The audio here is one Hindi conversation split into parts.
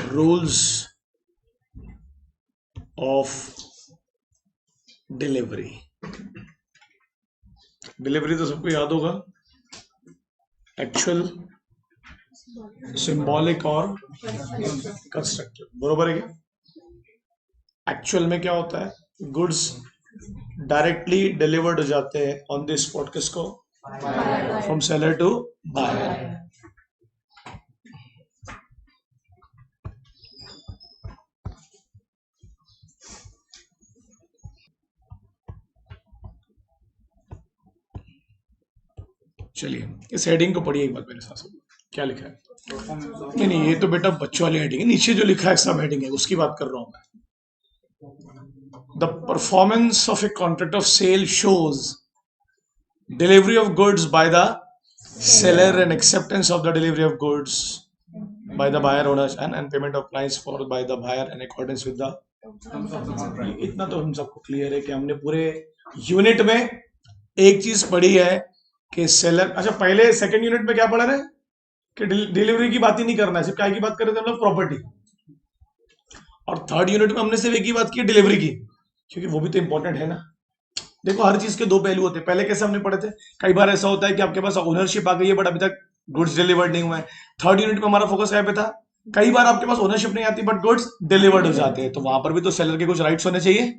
Rules of delivery. डिलीवरी तो सबको याद होगा, एक्चुअल, सिंबॉलिक और कंस्ट्रक्टिव, बरोबर है क्या? एक्चुअल में क्या होता है, गुड्स डायरेक्टली डिलीवर्ड हो जाते हैं ऑन द स्पॉट, किसको? From seller to buyer. चलिए इस हेडिंग को पढ़िए एक बार मेरे साथ, क्या लिखा है? नहीं नहीं, ये तो बेटा बच्चों वाली हेडिंग है, नीचे जो लिखा है सब हेडिंग है, उसकी बात कर रहा हूं मैं। The performance of a contract of sale shows delivery of goods by the seller and acceptance of the delivery of goods by the buyer owners and payment of price for by the buyer in accordance with the। इतना तो हम सबको क्लियर है कि हमने पूरे यूनिट में एक चीज पढ़ी है कि सेलर, अच्छा पहले सेकंड यूनिट में क्या पढ़ा रहे कि डिलीवरी की बात ही नहीं करना है, सिर्फ क्या की बात कर रहे थे हम लोग? प्रॉपर्टी। और थर्ड यूनिट में हमने सिर्फ एक ही बात की, डिलीवरी की, क्योंकि वो भी तो इंपॉर्टेंट है ना। देखो हर चीज के दो पहलू होते हैं। पहले कैसे हमने पढ़े थे, कई बार ऐसा होता है कि आपके पास ओनरशिप आ गई है बट अभी तक गुड्स डिलीवर्ड नहीं हुआ है। थर्ड यूनिट में हमारा फोकस क्या पे था, कई बार आपके पास ओनरशिप नहीं आती बट गुड्स डिलीवर्ड हो जाते हैं, तो वहां पर भी तो सेलर के कुछ राइट्स होने चाहिए।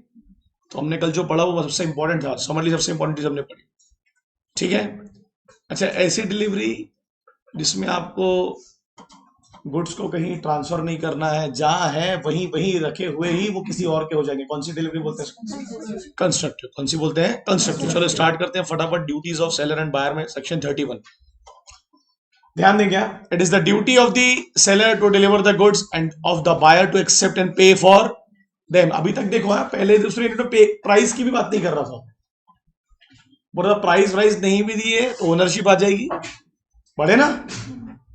तो हमने कल जो पढ़ा वो सबसे इंपॉर्टेंट था, समरली सबसे इंपॉर्टेंट चीज हमने पढ़ी, ठीक है। अच्छा, ऐसी डिलीवरी जिसमें आपको गुड्स को कहीं ट्रांसफर नहीं करना है, जहां है वहीं वहीं रखे हुए ही वो किसी और के हो जाएंगे, कौन सी डिलीवरी बोलते हैं? कंस्ट्रक्टिव। कौन सी बोलते हैं? कंस्ट्रक्टिव। चलो स्टार्ट करते हैं फटाफट। Duties of seller and buyer में सेक्शन 31 ध्यान दें क्या, it is the duty of the seller to deliver the goods and of the buyer to accept and pay for them. अभी तक देखो है, पहले दूसरे यूनिट में प्राइस की भी बात नहीं कर रहा था, बोला प्राइस वाइस नहीं भी दिए तो ओनरशिप आ जाएगी, पढ़े ना।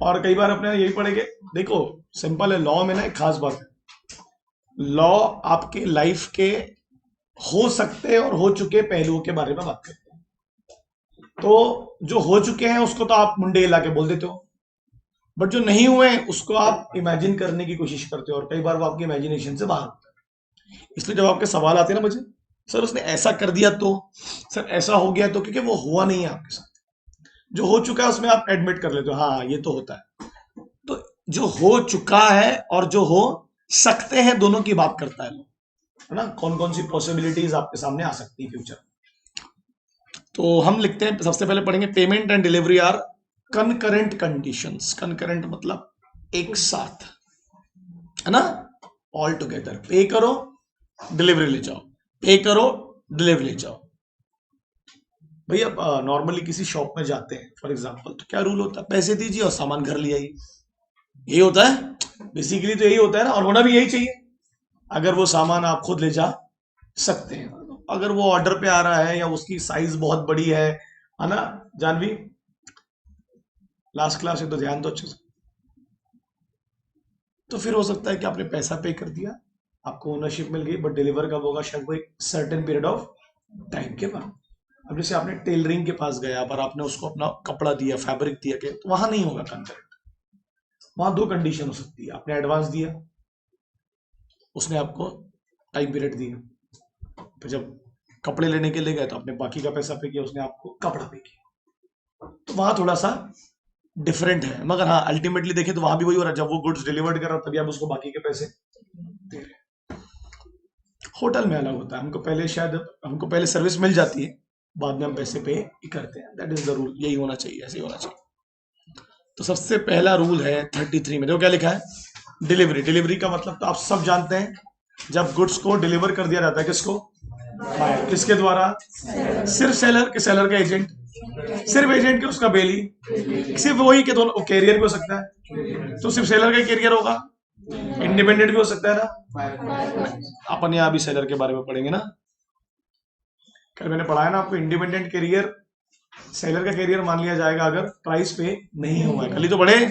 और कई बार अपने यही पढ़ेंगे, देखो सिंपल है, लॉ में ना एक खास बात है, लॉ आपके लाइफ के हो सकते और हो चुके पहलुओं के बारे में बात करते हैं। तो जो हो चुके हैं उसको तो आप मुंडे हिला के बोल देते हो, बट जो नहीं हुए हैं उसको आप इमेजिन करने की कोशिश करते हो, और कई बार वो आपकी इमेजिनेशन से बाहर होता है। इसलिए जब आपके सवाल आते हैं ना मुझे, सर उसने ऐसा कर दिया तो, सर ऐसा हो गया तो, क्योंकि वो हुआ नहीं है आपके साथ। जो हो चुका है उसमें आप एडमिट कर लेते हो, हाँ ये तो होता है। तो जो हो चुका है और जो हो सकते हैं दोनों की बात करता है ना, कौन कौन सी पॉसिबिलिटीज आपके सामने आ सकती है फ्यूचर। तो हम लिखते हैं, सबसे पहले पढ़ेंगे payment and delivery are concurrent conditions. Concurrent मतलब एक साथ, है ना, ऑल टुगेदर। पे करो डिलीवरी ले जाओ, पे करो डिलीवरी ले जाओ। भैया नॉर्मली किसी शॉप में जाते हैं फॉर एग्जांपल, तो क्या रूल होता है? पैसे दीजिए और सामान घर ले आइए, यही होता है बेसिकली, तो यही होता है ना, और होना भी यही चाहिए। अगर वो सामान आप खुद ले जा सकते हैं, अगर वो ऑर्डर पे आ रहा है या उसकी साइज बहुत बड़ी है ना जानवी, लास्ट क्लास है तो ध्यान तो अच्छे से। तो फिर हो सकता है कि आपने पैसा पे कर दिया, आपको ओनरशिप मिल गई, बट डिलीवर कब होगा? शायद कोई सर्टेन पीरियड ऑफ टाइम के बाद। अब जैसे आपने टेलरिंग के पास गया पर आपने उसको अपना कपड़ा दिया, फैब्रिक दिया, के तो वहां नहीं होगा कंकरेंट। वहां दो कंडीशन हो सकती है, आपने एडवांस दिया, उसने आपको टाइम पीरियड दिया, फिर जब कपड़े लेने के लिए गए तो आपने बाकी का पैसा पे किया, उसने आपको कपड़ा पे किया, तो वहां थोड़ा सा डिफरेंट है। मगर हाँ अल्टीमेटली देखें तो वहां भी वही हो रहा है, जब वो गुड्स डिलीवर्ड कर रहा है तभी आप उसको बाकी के पैसे दे रहे हैं। होटल में अलग होता है, हमको पहले सर्विस मिल जाती है, बाद में हम पैसे पे करते हैं, दैट इज द रूल, यही होना चाहिए, ऐसे ही होना चाहिए। तो सबसे पहला रूल है 33 में, देखो क्या लिखा है, डिलीवरी। डिलीवरी का मतलब तो आप सब जानते हैं, जब गुड्स को डिलीवर कर दिया जाता है, किसको? बायर। किसके द्वारा? सिर्फ सेलर के, सेलर का एजेंट, सिर्फ एजेंट के, उसका बेली, सिर्फ वही के, दोनों कैरियर भी हो सकता है, तो सिर्फ सेलर का कैरियर होगा, इंडिपेंडेंट भी हो सकता है ना। अपन यहाँ भी सेलर के बारे में पढ़ेंगे ना, कल मैंने पढ़ाया ना आपको, इंडिपेंडेंट कैरियर सेलर का कैरियर मान लिया जाएगा अगर प्राइस पे नहीं हुआ है। कल ही तो पढ़े,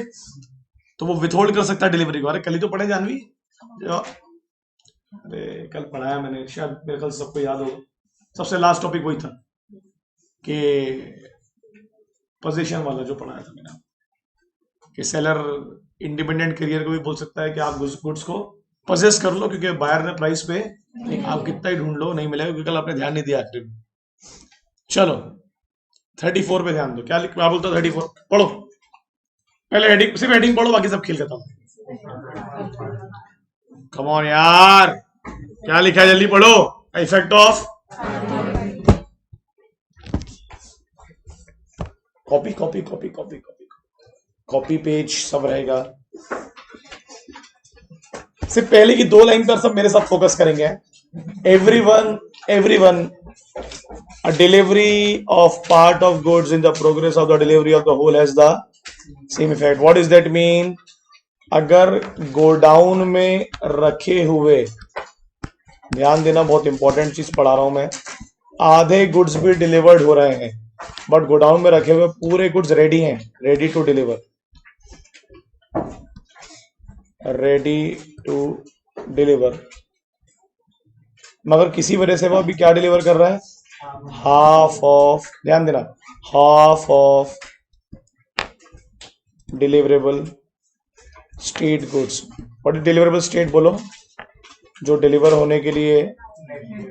तो वो विथहोल्ड कर सकता है डिलीवरी को। अरे कल ही तो पढ़े जानवी, अरे कल पढ़ाया मैंने, शायद मेरे ख्याल सबको याद होगा। सबसे लास्ट टॉपिक वही था कि पोजीशन वाला जो पढ़ाया था मैंने, कि सेलर इंडिपेंडेंट करियर को भी बोल सकता है कि आप गुड्स को पजेस कर लो, क्योंकि बायर ने प्राइस पे आप कितना ही ढूंढ लो नहीं मिलेगा, क्योंकि कल आपने ध्यान नहीं दिया आखिर में। चलो 34 पे ध्यान दो, क्या बोलता 34 पढ़ो, पहले हेडिंग, सिर्फ हेडिंग पढ़ो, बाकी सब खेल खत्म। कम ऑन यार, क्या लिखा है जल्दी पढ़ो। Effect of copy copy copy copy copy copy page सब रहेगा। सिर्फ पहले की 2 लाइन पर सब मेरे साथ फोकस करेंगे। Everyone a delivery of part of goods in the progress of the delivery of the whole has the same effect. What does that mean? अगर गोडाउन में रखे हुए, ध्यान देना बहुत इंपॉर्टेंट चीज पढ़ा रहा हूं मैं, आधे गुड्स भी डिलीवर्ड हो रहे हैं, बट गोडाउन में रखे हुए पूरे गुड्स रेडी हैं, ready to deliver, ready to deliver, मगर किसी वजह से वो अभी क्या डिलीवर कर रहा है, हाफ ऑफ, ध्यान देना, half of deliverable state goods. What is deliverable state बोलो, जो डिलीवर होने के लिए,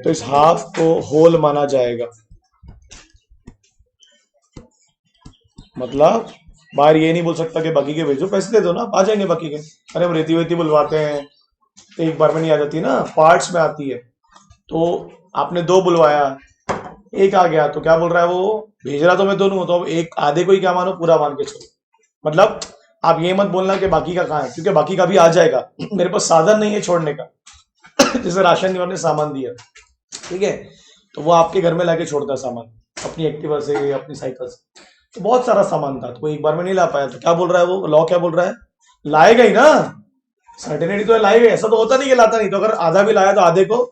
तो इस हाफ को होल माना जाएगा। मतलब बाहर ये नहीं बोल सकता कि बाकी के भेजो, पैसे दे दो ना, आ जाएंगे बाकी के। अरे हम रेती वेती बुलवाते हैं तो एक बार में नहीं आ जाती ना, पार्ट्स में आती है। तो आपने 2 बुलवाया, एक आ गया, तो क्या बोल रहा है वो, भेज रहा तो मैं दोनों, तो अब एक आधे को ही क्या मानो, पूरा मान के चलो। मतलब आप ये मत बोलना कि बाकी का कहाँ है, क्योंकि बाकी का भी आ जाएगा, मेरे पास साधन नहीं है छोड़ने का। जैसे राशन ने सामान दिया, ठीक है, तो वो आपके घर में लाके छोड़ता है सामान, अपनी एक्टिवा से, अपनी साइकिल से, तो बहुत सारा सामान था, तो एक बार में नहीं ला पाया, तो क्या बोल रहा है वो लॉ, क्या बोल रहा है, लाएगा ही ना, सर्टेनिटी तो लाएगा। ऐसा तो होता नहीं कि लाता नहीं, तो अगर आधा भी लाया तो आधे को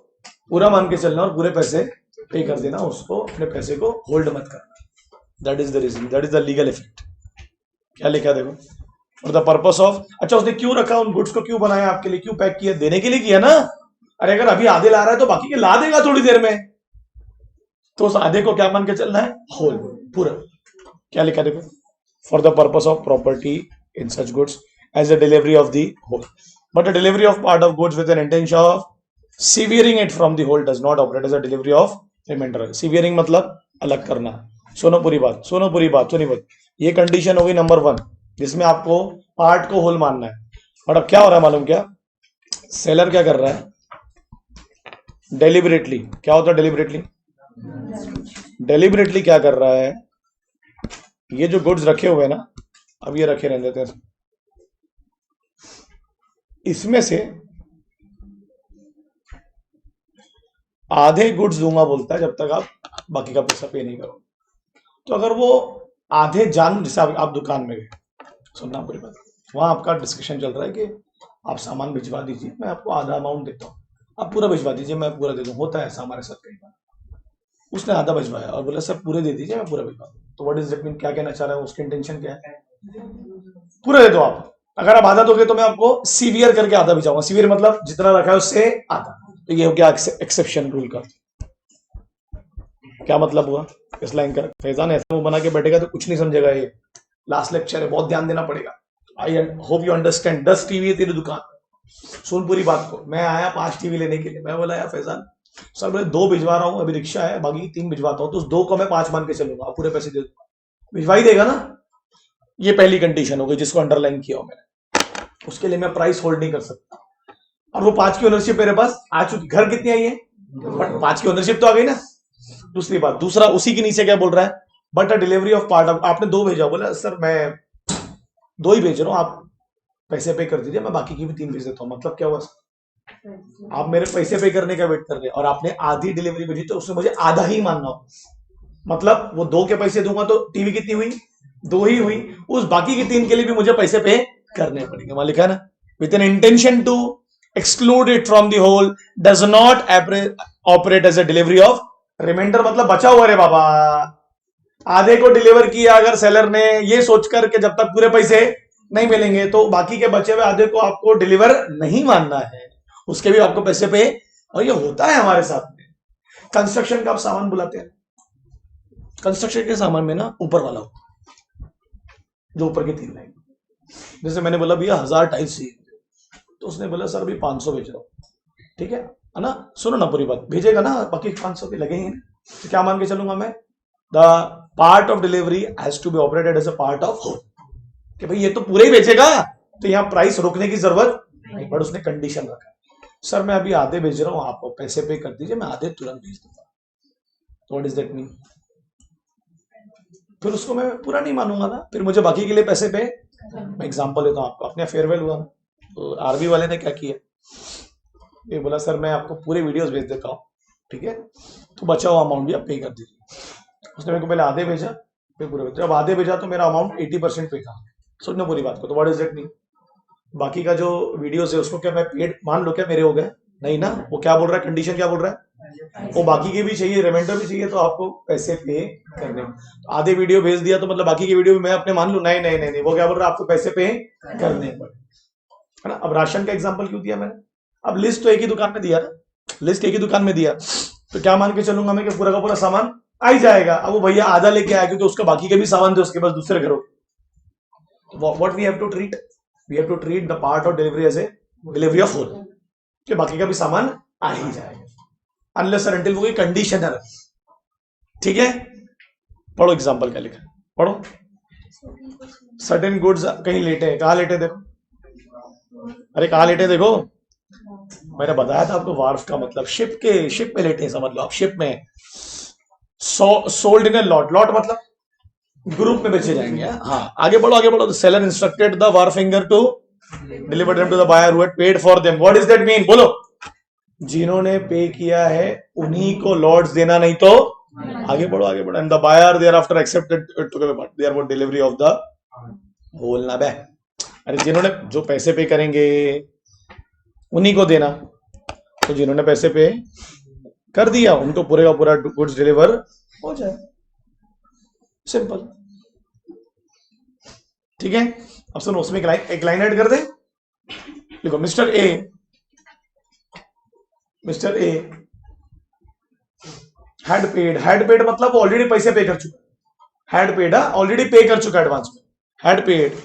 पूरा मान के चलना और पूरे पैसे पे कर देना, उसको अपने पैसे को होल्ड मत करना। That is the reason, that is the legal effect. क्या लिखा देखो, फॉर द पर्पस ऑफ, अच्छा उसने क्यों रखा, उन गुड्स को क्यों बनाया आपके लिए, क्यों पैक किया, देने के लिए किया ना। अरे अगर अभी आधे ला रहा है तो बाकी के ला देगा थोड़ी देर में, तो उस आधे को क्या मान के चलना है, होल, पूरा। क्या लिखा देखो, for the purpose of property in such goods as the delivery of the whole, but the delivery of part of goods with an intention of severing it from the whole does not operate as a delivery of remainder. Severing मतलब अलग करना। सुनो पूरी बात, सुनो पूरी बात, सुनी बात। ये कंडीशन होगी नंबर 1, जिसमें आपको पार्ट को होल मानना है। और अब क्या हो रहा है मालूम, क्या सेलर क्या कर रहा है, डेलिबरेटली, क्या होता है डेलिबरेटली, डेलिबरेटली क्या कर रहा है, ये जो गुड्स रखे हुए हैं ना, अब ये रखे रहने देते हैं, इसमें से आधे गुड्स दूंगा बोलता है, जब तक आप बाकी का पैसा पे नहीं करो। तो अगर वो आधे जान, जैसे आप दुकान में गए, सुनना पूरी बात, वहां आपका डिस्कशन चल रहा है कि आप सामान भिजवा दीजिए, मैं आपको आधा अमाउंट देता हूँ, आप पूरा भिजवा दीजिए, मैं पूरा दे दूँ। होता है ऐसा हमारे साथ कई बार, उसने आधा भिजवाया और बोला सर पूरे दे दीजिए, मैं पूरा भिजवा दूँ। तो व्हाट इज दैट मीन, क्या कहना चाह रहा है, उसकी इंटेंशन क्या है, पूरा दे दो आप। अगर आप आधा दोगे तो मैं आपको सीवियर करके आधा भिजवाऊंगा। सीवियर मतलब जितना रखा है उससे आधा। तो ये हो गया एक्सेप्शन रूल का। क्या मतलब हुआ इस लाइन का, फैजान ऐसा मुंह बना के बैठेगा तो कुछ नहीं समझेगा। ये लास्ट लेक्चर है, बहुत ध्यान देना पड़ेगा। I hope you understand. 10 TV है तेरी दुकान, सुन पूरी बात को। मैं आया 5 टीवी लेने के लिए, मैं बोला यार फैजान, सर बोले 2 भिजवा रहा हूँ, अभी रिक्शा है, बाकी 3 भिजवाता हूँ, तो उस 2 को मैं 5 मान के चलूंगा, आप पूरे पैसे दे दूंगा, भिजवा ही देगा ना। ये पहली कंडीशन हो गई जिसको अंडरलाइन किया हो मैंने। उसके लिए मैं प्राइस होल्ड नहीं कर सकता। और वो 5 की ओनरशिप मेरे पास आ चुकी, घर कितनी आई है, बट 5 की ओनरशिप तो आ गई ना। दूसरी बात, दूसरा उसी के नीचे क्या बोल रहा है, but a delivery of part of, आपने 2 भेजा, बोला सर मैं 2 ही भेज रहा हूँ, आप पैसे पे कर दीजिए, मैं बाकी की भी 3 भेज देता हूँ। मतलब क्या हुआ, आप मेरे पैसे पे करने का वेट कर रहे हैं और आपने आधी डिलीवरी भेजी, तो उसमें मुझे आधा ही मानना हो। मतलब वो 2 के पैसे दूंगा तो टीवी कितनी हुई, 2 ही हुई, उस बाकी की 3 के लिए भी मुझे पैसे पे करने पड़ेंगे। वहां लिखा है ना, with an intention to exclude it from the whole does not operate as a delivery of remainder. मतलब बचा हुआ रे बाबा, आधे को डिलीवर किया अगर सेलर ने, ये सोचकर के जब तक पूरे पैसे नहीं मिलेंगे तो बाकी के बचे हुए आधे को आपको डिलीवर नहीं मानना है, उसके भी आपको पैसे पे। और ये होता है हमारे साथ में। कंस्ट्रक्शन का आप सामान बुलाते हैं, कंस्ट्रक्शन के सामान में ना ऊपर वाला हो, जो ऊपर की 3 लाइन, जैसे मैंने बोला भैया 1000 टाइल्स चाहिए, तो उसने बोला सर अभी 500 बेच रहा हूँ, ठीक है ना, सुनो ना पूरी बात, भेजेगा ना, बाकी 500 के लगेंगे, तो क्या मान के चलूंगा मैं, the part of delivery has to be operated as a part of whole, कि भाई ये तो पूरे ही बेचेगा, तो यहाँ प्राइस रोकने की जरूरत नहीं, बट उसने कंडीशन रखा, सर मैं अभी आधे भेज रहा हूँ, आप पैसे पे कर दीजिए, मैं आधे तुरंत भेज दूंगा, तो व्हाट इज दैट मीन, फिर उसको मैं पूरा नहीं मानूंगा ना, फिर मुझे बाकी के लिए पैसे पे, मैं एग्जांपल देता हूँ आपको, अपने फेयरवेल हुआ ना, तो आरबी वाले ने क्या किया, ये बोला सर मैं आपको पूरे वीडियोस भेज देता हूँ, ठीक है, तो बचा हुआ अमाउंट भी आप पे कर दीजिए, उसने मेरे को पहले आधे भेजा, फिर पूरे भेजा, जब आधे भेजा तो मेरा अमाउंट 80% पे था, सोचना पूरी बात को, तो व्हाट इज दैट मीन, बाकी का जो वीडियोस है उसको क्या मैं पेड मान लो क्या मेरे हो गए, नहीं ना, वो क्या बोल रहा है, कंडीशन क्या बोल रहा है, वो बाकी के भी चाहिए, रिमाइंडर भी चाहिए, तो आपको पैसे पे करने, तो आधे वीडियो भेज दिया तो मतलब बाकी की वीडियो भी मैं अपने मान लू, नहीं नहीं नहीं नहीं, वो क्या बोल रहा है, आपको पैसे पे करने पड़े, है ना। अब राशन का एग्जांपल क्यों दिया मैंने, अब लिस्ट तो एक ही दुकान में दिया ना, लिस्ट एक ही दुकान में दिया, तो क्या मान के चलूंगा मैं कि पूरा का पूरा सामान आ ही जाएगा, अब वो भैया आधा लेके आया क्योंकि उसके बाकी के भी सामान थे उसके पास दूसरे घरों, what we have to treat, we have to treat the part of delivery as a delivery of whole, कि बाकी का भी सामान आ ही जाएगा, अनलेस और अनटिल वो कोई कंडीशन है, ठीक है। पढ़ो एग्जांपल क्या लिखा है, पढ़ो, सर्टेन गुड्स कहीं लेटे हैं, कहाँ लेटे देखो, अरे कहाँ लेटे देखो, मैंने बताया था आपको वार्फ का मतलब शिप पे लेटे हैं, समझ लो आप शिप में, sold in a lot, lot मतलब ग्रुप में बेचे जाएंगे, हाँ आगे बढ़ो, seller instructed the wharfinger to deliver them to the buyer who had paid for them, what is that mean, बोलो, जिन्होंने पे किया है उन्हीं को लॉट्स देना, नहीं तो आगे बढ़ो, and the buyer there after accepted to there वो डिलीवरी ऑफ द होल, ना बे, अरे जिन्होंने जो पैसे पे करेंगे उन्हीं को देना, तो जिन्होंने पैसे पे कर दिया उनको पूरे का पूरा गुड्स डिलीवर हो जाए, सिंपल, ठीक है। अब सुनो, उसमें एक लाइन ऐड कर दे, देखो मिस्टर ए हैड पेड मतलब ऑलरेडी पैसे पे कर चुका, हैड पेड ऑलरेडी पे कर चुका एडवांस में, had paid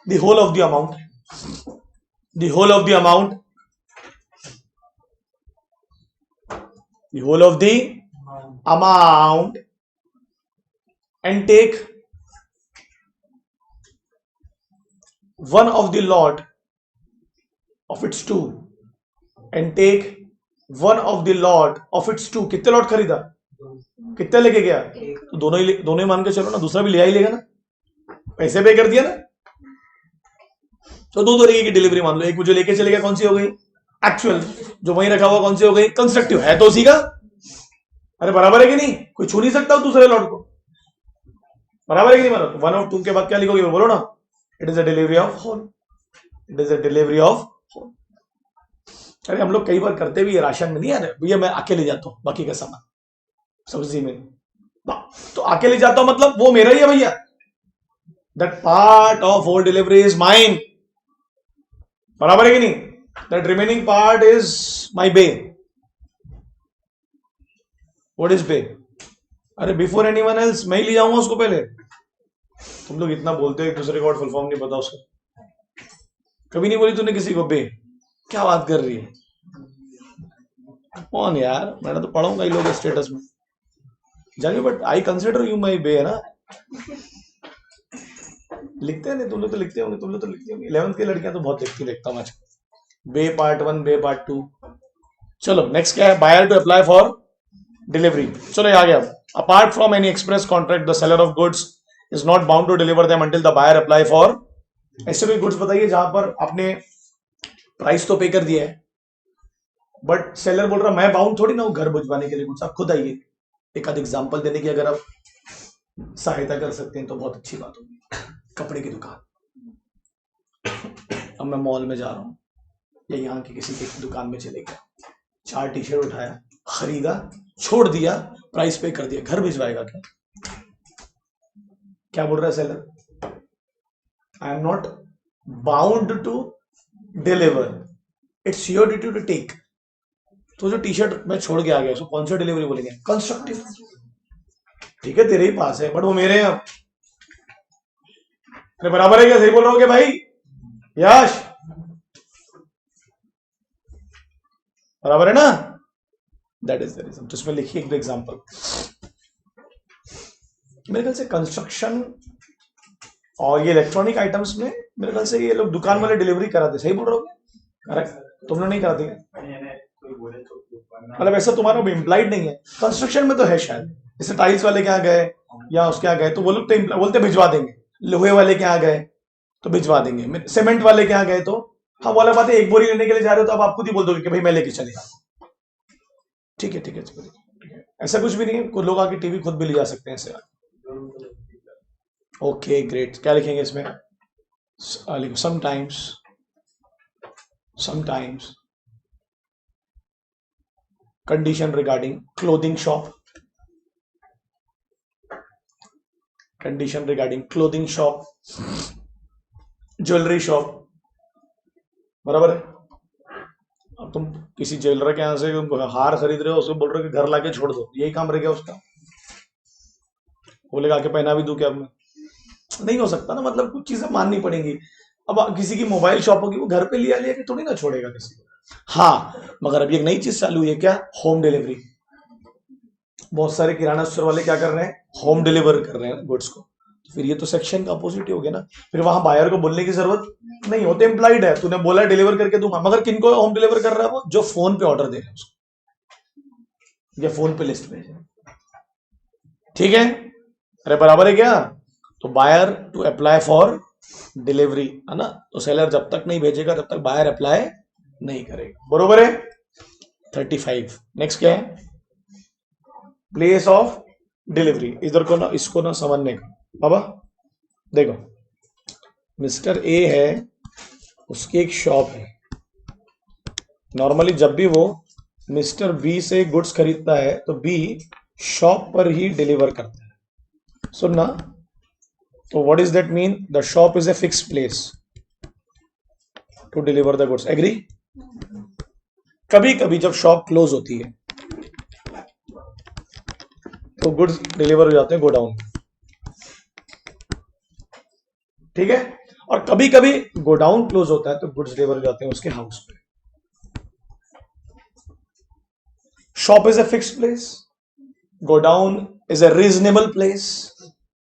the whole of the amount, the whole of the amount and take one of the lot of its two, कितने लॉट खरीदा, कितने लेके गया, तो दोनों ही मान के चलो ना, दूसरा भी ले ही लेगा ना, पैसे पे कर दिया ना, तो दो तरीके की डिलीवरी मान लो, एक मुझे लेके चले गया, कौन सी हो गई एक्चुअल, जो वहीं रखा हुआ कौन सी हो गई कंस्ट्रक्टिव, है तो उसी का, अरे बराबर है कि नहीं, कोई छू नहीं सकता दूसरे लॉट को, बराबर है कि नहीं, मानो वन और टू के बाद क्या लिखोगे बोलो ना, it is a delivery of whole, it is a delivery of whole. अरे हम लोग कई बार करते भी राशन में नहीं, यार भैया मैं अकेले जाता हूँ बाकी का सामान सब्जी में, तो अकेले जाता हूं मतलब वो मेरा ही है भैया, that part of whole delivery is mine, बराबर है कि नहीं, that remaining part is my bae, what is bae, अरे बिफोर एनीवन एल्स, मैं ही ले जाऊंगा उसको पहले, तुम लोग इतना बोलते हो एक दूसरे को, फुल फॉर्म नहीं पता उसको, कभी नहीं बोली तूने किसी को बे, क्या बात कर रही है, कौन यार, मैंने तो पढ़ाऊंगा ये लोग स्टेटस में जाके, but I consider you my bae, है ना, लिखते हैं नहीं, तुम लोग तो लिखते होंगे, 11th की लड़कियां तो बहुत लिखती, देखता हूँ बे पार्ट 1, बे पार्ट 2, चलो नेक्स्ट क्या है, buyer to apply for delivery, चलो आ गया, apart from any express contract the seller of goods is not bound to deliver them until the buyer apply for, ऐसे भी गुड्स बताइए जहां पर आपने प्राइस तो पे कर दिया है, बट सेलर बोल रहा मैं बाउंड थोड़ी ना हूं घर भिजवाने के लिए, कुछ आप खुद आइए, एक आध एग्जाम्पल देने की अगर आप सहायता कर सकते हैं तो बहुत अच्छी बात होगी। कपड़े की दुकान, अब मैं मॉल में जा रहा हूँ या यहाँ की किसी की दुकान में चले गया, 4 टी-शर्ट उठाया, खरीदा, छोड़ दिया, प्राइस पे कर दिया, घर भिजवाएगा क्या, क्या बोल रहा है seller, I am not bound to deliver, it's your duty to take, तो जो टी-शर्ट मैं छोड़ के आ गया उसको कौन सा डिलीवरी बोलेंगे, कंस्ट्रक्टिव, ठीक है तेरे ही पास है बट वो मेरे हैं, अरे बराबर है क्या? सही बोल रहा हूँ क्या भाई? यश बराबर है ना? That is the reason. तो इसमें लिखिए एक एग्जांपल। मेरे ख्याल से कंस्ट्रक्शन और ये इलेक्ट्रॉनिक आइटम्स में मेरे ख्याल से ये लोग दुकान वाले डिलीवरी कराते। सही बोल रहे हो? करेक्ट। तुमने नहीं कराती? मतलब ऐसा तुम्हारा इम्प्लाइड नहीं है। कंस्ट्रक्शन में तो है शायद, जैसे टाइल्स वाले के यहाँ गए या उसके यहाँ गए तो वो लोग तो बोलते भिजवा देंगे। लोहे वाले के यहाँ गए तो भिजवा देंगे। सीमेंट वाले के यहाँ गए तो हाँ, वाला बात है, एक बोरी लेने के लिए जा रहे हो तो अब आप खुद ही बोल दोगे कि भाई मैं लेके चलेगा। ठीक है ठीक है ठीक है, ऐसा कुछ भी नहीं है। कुछ लोग आके टीवी खुद भी ले जा सकते हैं ऐसे। Okay great. क्या लिखेंगे इसमें? लिखो sometimes, sometimes condition regarding clothing shop, condition regarding clothing shop, jewellery shop. बराबर है? अब तुम किसी ज्वेलर के यहाँ से हार खरीद रहे हो, उसको बोल रहे हो कि घर लाके छोड़ दो, यही काम रह गया उसका। बोलेगा आके पहना भी दूं क्या? मैं नहीं हो सकता ना, मतलब कुछ चीजें माननी पड़ेंगी। अब किसी की मोबाइल शॉप होगी, वो घर पे लिया लिया कि थोड़ी ना छोड़ेगा किसी को। हाँ, मगर अभी एक नई चीज चालू हुई है, क्या? Home delivery. बहुत सारे किराना स्टोर वाले क्या कर रहे हैं? होम डिलीवर कर रहे हैं गुड्स को। फिर ये तो सेक्शन का अपोजिट ही हो गया ना। फिर वहां बायर को बोलने की जरूरत नहीं होती, एम्प्लॉइड है, तूने बोला डिलीवर करके दूंगा। मगर किनको होम डिलीवर कर रहा है? वो जो फोन पे ऑर्डर दे रहे हैं उसको, या फोन पे लिस्ट भेज रहे हैं। ठीक है? अरे बराबर है क्या? तो buyer to apply for delivery, है ना? तो सेलर जब तक नहीं भेजेगा तब तक बायर अप्लाई नहीं करेगा। बरोबर है? 35। नेक्स्ट क्या है? Place of delivery. इधर को ना, इसको ना समझने का बाबा। देखो, मिस्टर ए है, उसकी एक शॉप है। नॉर्मली जब भी वो मिस्टर बी से गुड्स खरीदता है तो बी शॉप पर ही डिलीवर करता है। सुनना, तो what is that mean? The shop is a fix place to deliver the goods. Agree? कभी कभी जब शॉप क्लोज होती है तो गुड्स डिलीवर हो जाते हैं गोडाउन, ठीक है? और कभी कभी गोडाउन क्लोज होता है तो गुड्स डिलीवर हो जाते हैं उसके हाउस पे। Shop is a fix place, godown is a reasonable place,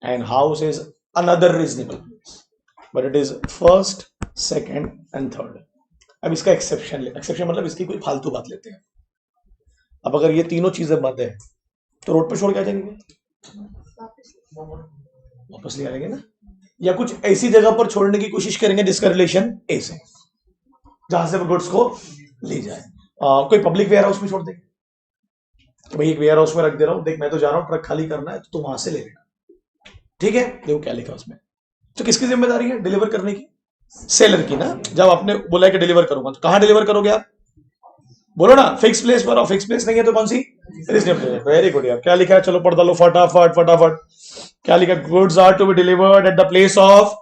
and house is another reasonable place, but it is first, second and third. अब इसका एक्सेप्शन मतलब इसकी कोई फालतू बात लेते हैं। अब अगर ये तीनों चीजें बंद है तो रोड पे छोड़ के आ जाएंगे, वापस ले आएंगे ना, या कुछ ऐसी जगह पर छोड़ने की कोशिश करेंगे जिसका रिलेशन ए से, जहां से वो गुड्स को ले जाए। कोई पब्लिक वेयर हाउस में छोड़ देंगे तो भाई एक वेयर हाउस में रख दे रहा हूं, देख मैं तो जा रहा हूं, ट्रक खाली करना है तो तुम वहां से ले लेना। ठीक है? देखो क्या लिखा उसमें। तो किसकी जिम्मेदारी है डिलीवर करने की? सेलर की ना। जब आपने बोला कि डिलीवर करूंगा तो कहां डिलीवर करोगे आप? बोलो ना, फिक्स प्लेस पर। फिक्स प्लेस नहीं है तो कौन सी? रीजनेबल। वेरी गुड यार। क्या लिखा है? चलो पढ़ डालो फटाफट फटाफट। क्या लिखा? Goods are to be delivered at the place of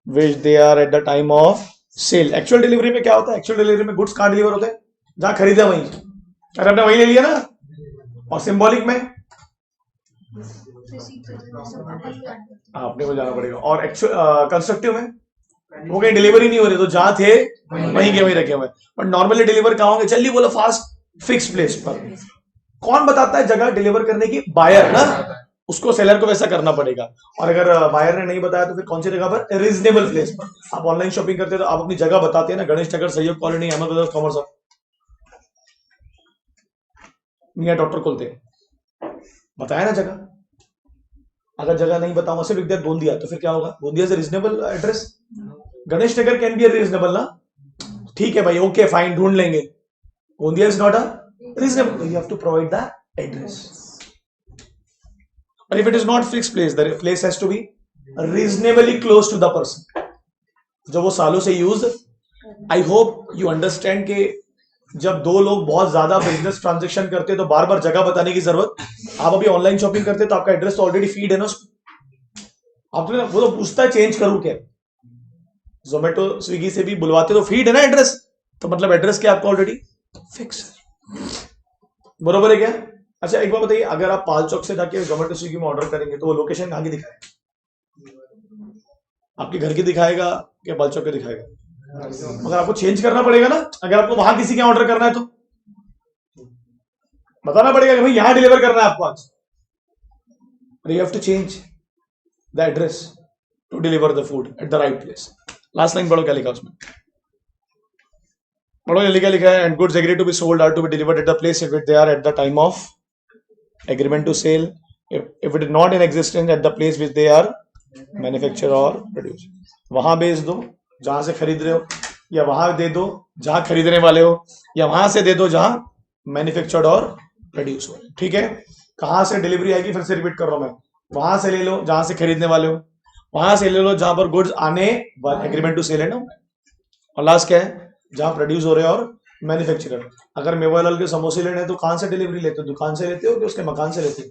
which they are at the time of sale. Actual delivery में क्या होता है? एक्चुअल डिलीवरी में गुड्स कहां डिलीवर होते हैं? जहां खरीदा वहीं। अरे आपने वहीं ले लिया ना। और सिंबॉलिक में आपने को जाना पड़ेगा। और एक्चुअल कंस्ट्रक्टिव में वो कहीं डिलीवरी नहीं हो रही, तो जहां थे वहीं के वहीं रखे हुए। बट नॉर्मली डिलीवर कहां होंगे? जल्दी बोलो फास्ट। फिक्स प्लेस पर। कौन बताता है जगह डिलीवर करने की? बायर ना। उसको सेलर को वैसा करना पड़ेगा। और अगर बायर ने नहीं बताया तो फिर कौन सी जगह पर? रीजनेबल प्लेस पर। आप ऑनलाइन शॉपिंग करते हैं तो आप अपनी जगह बताते हैं ना, गणेश नगर, सहयोग कॉलोनी, अहमद कॉमर्स, मियाँ डॉक्टर खोलते हैं, बताया ना जगह। अगर जगह नहीं बताऊंगा, सिर्फ लिख दिया गोंदिया, तो फिर क्या होगा? Gondia is reasonable address. Ganesh Nagar can be reasonable ना। ठीक है भाई, ओके फाइन, ढूंढ लेंगे। Gondia is not a reasonable, you have to provide the address. But if it is not fixed place, the place has to be reasonably close to the person. जब वो सालों से use, I hope you understand के जब दो लोग बहुत ज्यादा बिजनेस ट्रांजेक्शन करते हैं तो बार बार जगह बताने की जरूरत। आप अभी ऑनलाइन शॉपिंग करते हैं तो आपका एड्रेस तो ऑलरेडी फीड है ना उसको। आप वो तो पूछता है चेंज करूं क्या? जोमेटो स्विगी से भी बुलवाते तो फीड है ना एड्रेस, तो मतलब एड्रेस क्या आपका ऑलरेडी फिक्स है। बरोबर है क्या? अच्छा एक बात बताइए, अगर आप पाल चौक से जाके जोमेटो स्विगी में ऑर्डर करेंगे तो वो लोकेशन कहां की दिखाएगा? आपके घर की दिखाएगा कि बालचौक के दिखाएगा? मगर आपको चेंज करना पड़ेगा ना, अगर आपको वहां किसी के ऑर्डर करना है तो बताना पड़ेगा कि भाई यहां डिलीवर करना है आपको आज। You have to change the address to deliver the food at the right place. Last line पढ़ो क्या लिखा उसमें, पढ़ो जल्दी क्या लिखा है। And goods agree to be sold are to be delivered at the place if it they are at the time of agreement to sell, if it is not in existence at the place which they are manufacture or produce। वहां बेच दो जहां से खरीद रहे हो, या वहां दे दो जहां खरीदने वाले हो, या वहां से दे दो जहां मैन्युफैक्चर्ड और प्रोड्यूस हो। ठीक है, कहां से डिलीवरी आएगी फिर से रिपीट कर रहा हूं मैं, वहां से ले लो जहां से खरीदने वाले हो, वहां से ले लो जहां पर गुड्स आने एग्रीमेंट टू सेल है ना, और लास्ट क्या है, जहां प्रोड्यूस हो रहे हैं और मैन्युफैक्चरर। अगर मेवालाल के समोसे लेने हैं तो कहां से डिलीवरी लेते हो, दुकान से लेते हो कि उसके मकान से लेते हो?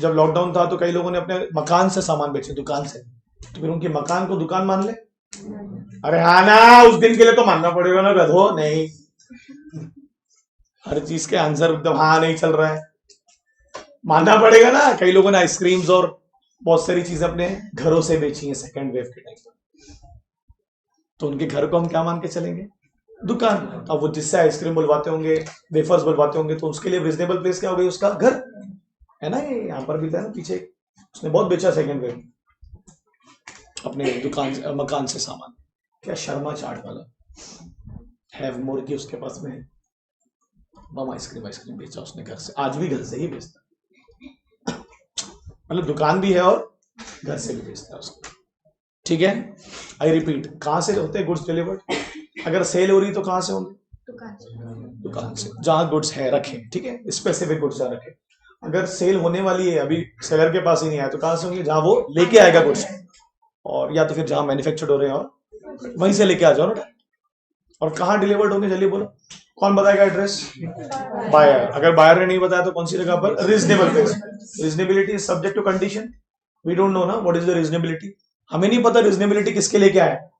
जब लॉकडाउन था तो कई लोगों ने अपने मकान से सामान बेचे, दुकान से, तो फिर उनके मकान को दुकान मान ले? अरे हाँ ना, उस दिन के लिए तो मानना पड़ेगा ना गधो। नहीं, हर चीज के आंसर एकदम हाँ नहीं चल रहा है, मानना पड़ेगा ना। कई लोगों ने आइसक्रीम्स और बहुत सारी चीजें अपने घरों से बेची हैं सेकेंड वेव के टाइम पर, तो उनके घर को हम क्या मान के चलेंगे? दुकान। अब वो जिससे आइसक्रीम बुलवाते होंगे, वेफर्स बुलवाते होंगे, तो उसके लिए रिजनेबल प्लेस क्या हो गई? उसका घर है ना। ये यहाँ पर भी था ना पीछे, उसने बहुत बेचा सेकेंड वेव अपने दुकान से, मकान से सामान। क्या शर्मा चाट वाला हैव मोर की उसके पास में है, बम आइसक्रीम बेचा उसने घर से, आज भी घर से ही बेचता, मतलब दुकान भी है और घर से भी बेचता है उसको। ठीक है, आई रिपीट, कहां से होते हैं गुड्स डिलीवर्ड? अगर सेल हो रही तो कहां से होंगे? दुकान से, जहां गुड्स है रखे। ठीक है, स्पेसिफिक गुड्स जहां रखे। अगर सेल होने वाली है, अभी सेलर के पास ही नहीं आया, तो कहां से होंगे? जहां वो लेके आएगा गुड्स, और या तो फिर जहां मैन्युफैक्चर्ड हो रहे हैं और वहीं से लेके आ जाओ ना। और कहां डिलीवर्ड होंगे जल्दी बोलो, कौन बताएगा एड्रेस? बायर। अगर बायर ने नहीं बताया तो कौन सी जगह पर? Reasonable place. Reasonability is subject to condition. We don't know ना व्हाट इज द रीजनेबिलिटी, हमें नहीं पता रीजनेबिलिटी किसके लिए क्या है,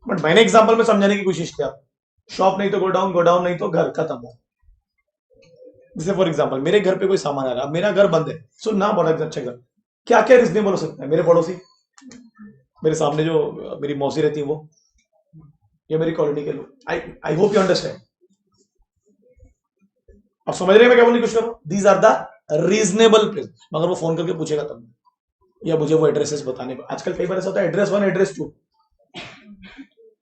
बट मैंने एग्जांपल में समझाने की कोशिश किया। शॉप नहीं तो गोडाउन, गोडाउन नहीं तो घर, खत्म हो। जैसे फॉर एग्जांपल मेरे घर पे कोई सामान आ रहा है, मेरा घर बंद है, सुन ना, बड़ा अच्छा घर, क्या क्या रीजनेबल हो सकता है? मेरे पड़ोसी, मेरे सामने जो मेरी मौसी रहती है वो, या मेरी कॉलोनी के लोग। I hope you understand. अब समझ रहे हैं मैं क्या बोलने की कोशिश कर रहा हूं? These are the reasonable place. मगर वो फोन करके पूछेगा तब, या मुझे वो एड्रेसेस बताने को। आजकल कई बार ऐसा होता है एड्रेस 1 एड्रेस 2,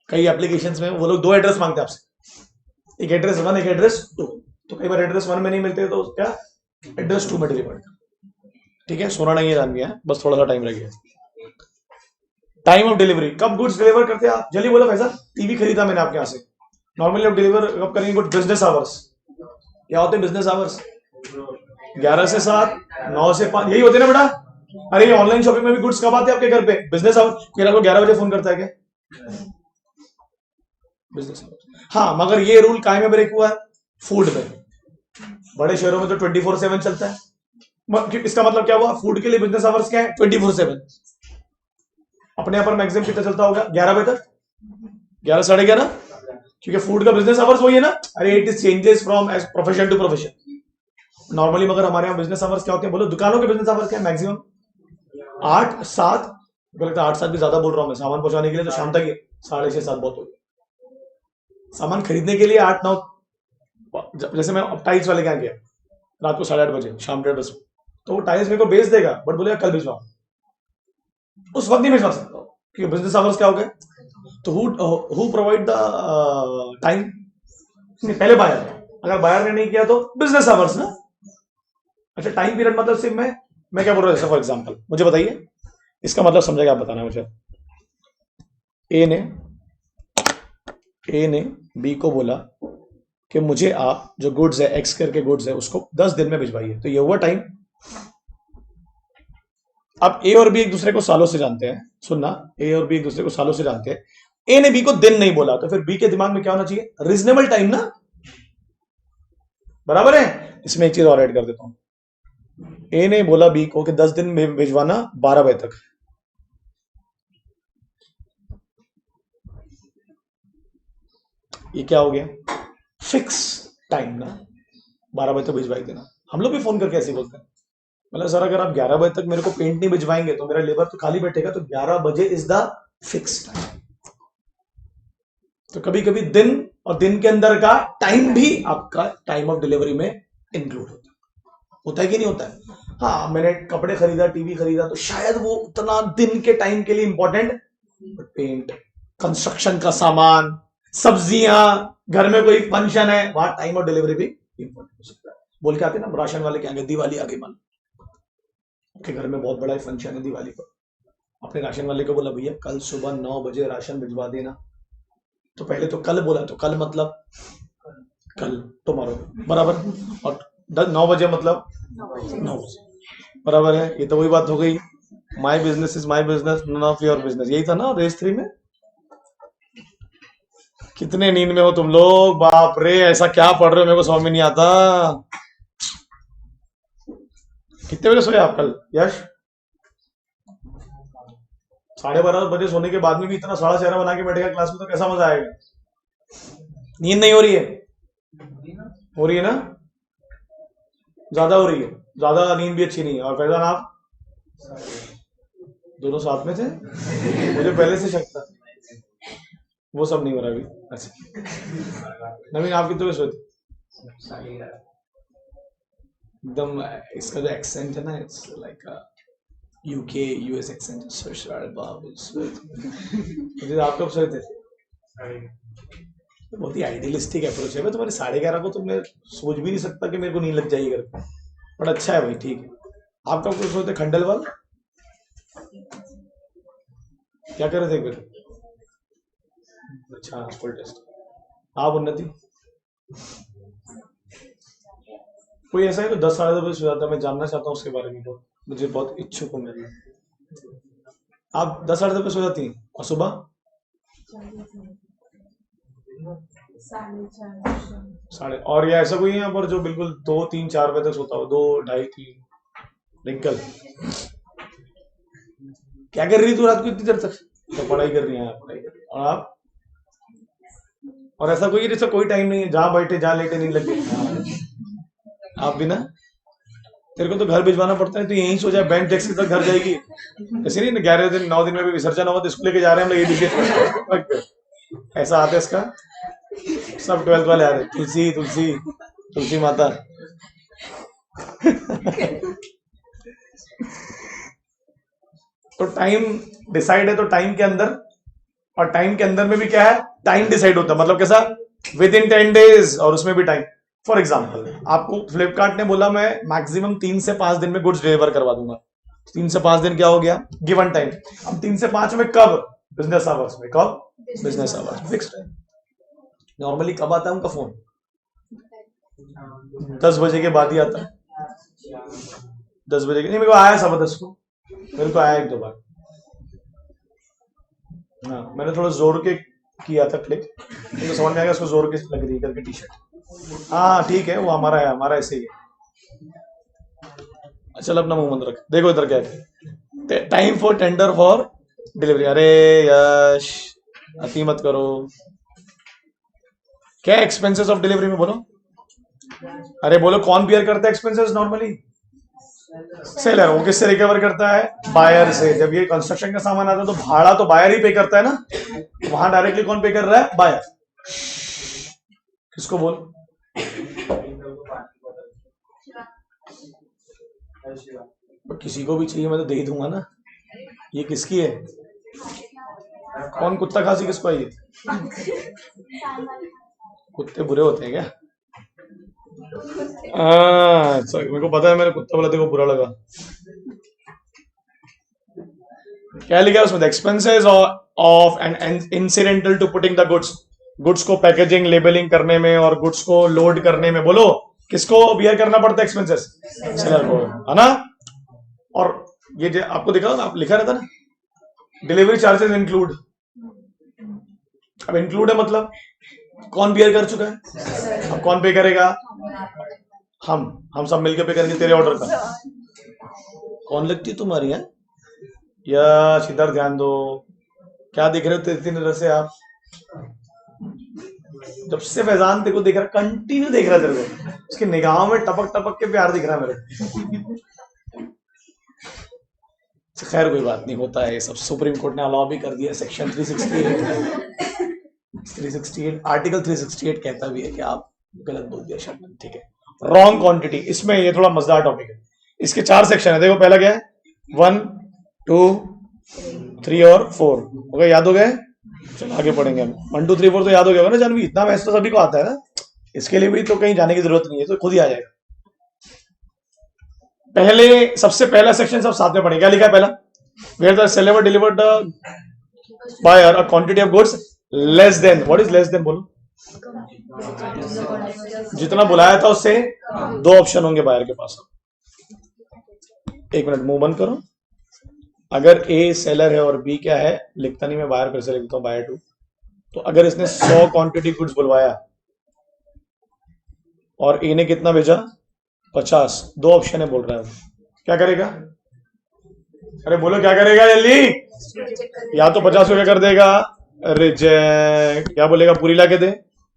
कई एप्लीकेशंस में वो लोग 2 एड्रेस मांगते हैं आपसे, एक एड्रेस 1 एक एड्रेस 2। तो कई बार एड्रेस 1 में नहीं मिलते तो क्या, एड्रेस 2 में डिलीवर। ठीक है, सोना नहीं है जान गया, बस थोड़ा सा टाइम लग गया। टाइम ऑफ डिलीवरी, कब गुड्स डिलीवर करते हैं आप? जल्दी बोलो भाई साहब। टीवी खरीदा मैंने आपके यहाँ से, नॉर्मली आप डिलीवर कब करेंगे गुड? Business hours. क्या होते हैं बिजनेस आवर्स? 11 से 7, 9 से 5, यही होते ना बेटा? अरे ये ऑनलाइन शॉपिंग में भी गुड्स कब आते हैं आपके घर पे? Business hour. फिर आपको 11 बजे फोन करता है क्या? Business hour. हाँ, मगर ये रूल काय में ब्रेक हुआ है? फूड में। बड़े शहरों में तो 24/7 चलता है। इसका मतलब क्या हुआ? फूड के लिए बिजनेस आवर्स क्या है? 24/7। अपने यहाँ पर मैक्सिमम कितना चलता होगा? 11 बजे तक, 11 साढ़े 11, क्योंकि फूड का बिजनेस आवर्स वही है ना। अरे it is changes from profession to profession normally. मगर हमारे यहाँ बिजनेस आवर्स क्या होते हैं बोलो? दुकानों के बिजनेस आवर्स क्या है? मैक्सिमम 8 7, लगता है 8 7 भी ज्यादा बोल रहा हूँ मैं। सामान पहुंचाने के लिए तो शाम तक ही 6:30 7 बहुत हो गया। सामान खरीदने के लिए 8 9, जैसे मैं टाइल्स वाले के यहाँ गया रात को 8:30 बजे, शाम 1:30 बजे, तो वो टाइल्स मेरे को बेच देगा, बट बोलेगा कल भिजवाओ। उस वक्त नहीं भिजवा सकता क्योंकि बिजनेस आवर्स क्या हो गए। तो हु प्रोवाइड द टाइम? पहले बायर, अगर बायर ने नहीं किया तो बिजनेस आवर्स ना। अच्छा, टाइम पीरियड मतलब सिर्फ मैं क्या बोल रहा हूँ? फॉर एग्जांपल मुझे बताइए, इसका मतलब समझेगा आप, बताना मुझे। ए ने बी को बोला कि मुझे आप जो गुड्स है, एक्स करके गुड्स है, उसको 10 दिन में भिजवाइए, तो ये हुआ टाइम। अब ए और बी एक दूसरे को सालों से जानते हैं, सुनना, ए और बी एक दूसरे को सालों से जानते हैं। ए ने बी को दिन नहीं बोला, तो फिर बी के दिमाग में क्या होना चाहिए? रीजनेबल टाइम ना, बराबर है। इसमें एक चीज और ऐड कर देता हूं। ए ने बोला बी को कि 10 दिन में भिजवाना 12 बजे तक, ये क्या हो गया? फिक्स टाइम ना, 12 बजे तक भिजवाई देना। हम लोग भी फोन करके ऐसे बोलते हैं, मतलब सर अगर आप 11 बजे तक मेरे को पेंट नहीं भिजवाएंगे तो मेरा लेबर तो खाली बैठेगा, तो 11 बजे इज द फिक्स टाइम। तो कभी कभी दिन और दिन के अंदर का टाइम भी आपका टाइम ऑफ डिलीवरी में इंक्लूड होता है कि नहीं होता है? हाँ, मैंने कपड़े खरीदा, टीवी खरीदा, तो शायद वो उतना दिन के टाइम के लिए इंपॉर्टेंट, पेंट, कंस्ट्रक्शन का सामान, सब्जियां, घर में कोई फंक्शन है, वहां टाइम ऑफ डिलीवरी भी इंपॉर्टेंट हो सकता है। बोल के आते ना राशन वाले के आगे, दिवाली आगे मान, आपके घर में बहुत बड़ा फंक्शन है दिवाली पर, अपने राशन वाले को बोला भैया कल सुबह 9 बजे राशन भिजवा देना, तो पहले तो कल बोला, तो कल मतलब कल टुमारो बराबर, और 9 बजे मतलब 9 बजे बराबर है। ये तो वही बात हो गई, my business is my business, none of your business, यही था ना रेस 3 में। कितने नींद में हो तुम लोग, बाप रे, ऐसा क्या पढ़ रहे हो मेरे को समझ में नहीं आता। कितने बजे सोए आप कल यश? 12:30 बजे सोने के बाद में भी इतना साड़ा चेहरा बना के बैठेगा क्लास में, तो कैसा मजा आएगा? नींद नहीं हो रही है? हो रही है ना? ज्यादा हो रही है? ज्यादा नींद भी अच्छी नहीं है। और फैजान आप दोनों साथ में थे? मुझे पहले से शक था। वो सब नहीं हो रहा अभी। अच्छा नवीन, आप कितने बजे सोए? एकदम इसका जो एक्सेंट है ना, it's like UK US accent. मुझे आप कब सोए थे? बहुत ही आइडियलिस्टिक अप्रोच है। मैं तुम्हारे 11:30 को तो मैं सोच भी नहीं सकता कि मेरे को नींद लग जाएगी घर पे, बट अच्छा है भाई, ठीक है। आप कब को सोए थे? खंडलवाल क्या कर रहे थे फिर? अच्छा फुल टेस्ट। आप उन्नति कोई ऐसा है तो 10 साढ़े 10 बजे सो जाता है? मैं जानना चाहता हूँ उसके बारे में, बहुत मुझे बहुत इच्छुक हूँ मैं। आप 10 साढ़े 10 बजे सो जाती हैं और सुबह साढ़े, और या ऐसा कोई है यहाँ पर जो बिल्कुल 2 3 4 बजे तक सोता हो? 2 ढाई 3? रिंकल क्या कर रही तू रात को इतनी देर तक? तो पढ़ाई कर रही है, पढ़ाई कर रही है। और आप? और ऐसा कोई जैसा कोई टाइम नहीं है जहां बैठे जहां लेटे नहीं लगे? आप भी ना? तेरे को तो घर भिजवाना पड़ता है, तो यहीं सो जाए, बैंक टैक्सी तक घर जाएगी। ऐसे नहीं 11 दिन 9 दिन में भी विसर्जन होगा तो स्कूल लेके जा रहे हैं हम लोग, ये ऐसा आता है इसका। सब 12th वाले आ रहे, तुलसी तुलसी तुलसी माता। तो टाइम डिसाइड है, तो टाइम के अंदर, और टाइम के अंदर में भी क्या है, टाइम डिसाइड होता है। मतलब कैसा? विद इन 10 डेज, और उसमें भी टाइम। फॉर एग्जाम्पल आपको फ्लिपकार्ट ने बोला मैं मैक्सिमम 3 से 5 दिन में गुड्स डिलीवर करवा दूंगा। 3 से 5 दिन क्या हो गया? Given time. अब 3 से 5 में कब? बिजनेस आवर्स में। कब? Business hours, fix time. Normally कब आता है उनका फोन? 10 बजे के बाद ही आता है। 10 बजे के नहीं, मेरे को आया 10:15 को, मेरे को आया 1-2 बार। हाँ, मैंने थोड़ा जोर के किया था क्लिक, तो समझ में आएगा उसको जोर के लग रही है करके टी शर्ट। हाँ ठीक है, वो हमारा है, हमारा ऐसे ही है। चल अपना मुंह बंद रख। देखो इधर क्या है, time for tender for delivery. अरे यश अति मत करो। क्या एक्सपेंसेस ऑफ डिलीवरी में बोलो? अरे बोलो, कौन बियर करता है एक्सपेंसेस नॉर्मली? सेलर। वो किससे रिकवर करता है? बायर से। जब ये कंस्ट्रक्शन का सामान आता है तो भाड़ा तो बायर ही पे करता है ना, वहां डायरेक्टली कौन पे कर रहा है? बायर। किसको बोल? किसी को भी चाहिए मैं तो दे ही दूंगा ना। ये किसकी है? कौन कुत्ता खांसी किसको आई? कुत्ते बुरे होते हैं क्या? अच्छा, मेरे को पता है, मेरे कुत्ता बोला देखो बुरा लगा। क्या लिखा है उसमें? Expenses of and incidental to putting the goods. Goods को पैकेजिंग लेबलिंग करने में और गुड्स को लोड करने में, बोलो किसको बियर करना पड़ता है एक्सपेंसेस? सेलर को, है ना? और ये आपको दिखा ना, आप लिखा रहता ना, डिलीवरी चार्जेस इंक्लूड। अब इंक्लूड है मतलब कौन बियर कर चुका है? अब कौन पे करेगा? हम सब मिलकर पे करेंगे तेरे ऑर्डर का। कौन लगती है तुम्हारी है? यश इधर ध्यान दो, क्या देख रहे हो इतनी नजर से आप? जब से फैजान तेरे को देख रहा, कंटिन्यू देख रहा तेरे को, उसकी निगाहों में टपक टपक के प्यार दिख रहा है मेरे। खैर कोई बात नहीं, होता है ये सब, सुप्रीम कोर्ट ने अलाउ भी कर दिया। सेक्शन 368 आर्टिकल 368 कहता भी है कि आप गलत बोल दिया शब्द, ठीक है। रॉन्ग क्वांटिटी, इसमें ये थोड़ा मजेदार टॉपिक है। इसके 4 सेक्शन है, देखो पहला क्या है, 1 2 3 और 4 हो गए, याद हो गए। चलो आगे पढ़ेंगे हम। 1 2 3 4 तो याद हो गया होगा ना जानवी, इतना मैथ्स तो सभी को आता है ना, इसके लिए भी तो कहीं जाने की जरूरत नहीं है, तो खुद ही आ जाएगा। पहले सबसे पहला सेक्शन सब साथ में पढ़ेंगे। क्या लिखा है पहला, where the seller delivered buyer a quantity of goods less than, what is less than बोलो, जितना बुलाया था उससे 2 ऑप्शन होंगे बायर के पास। 1 मिनट मुंह बंद करो। अगर ए सेलर है और बी क्या है, लिखता नहीं मैं, बायर फिर से लिखता हूं, बायर 2। तो अगर इसने 100 क्वांटिटी गुड्स बुलवाया और ए ने कितना भेजा 50, 2 ऑप्शन है बोल रहा है, क्या करेगा, अरे बोलो क्या करेगा जल्दी, या तो 50 को क्या कर देगा, रिजेक्ट, क्या बोलेगा पूरी ला के दे,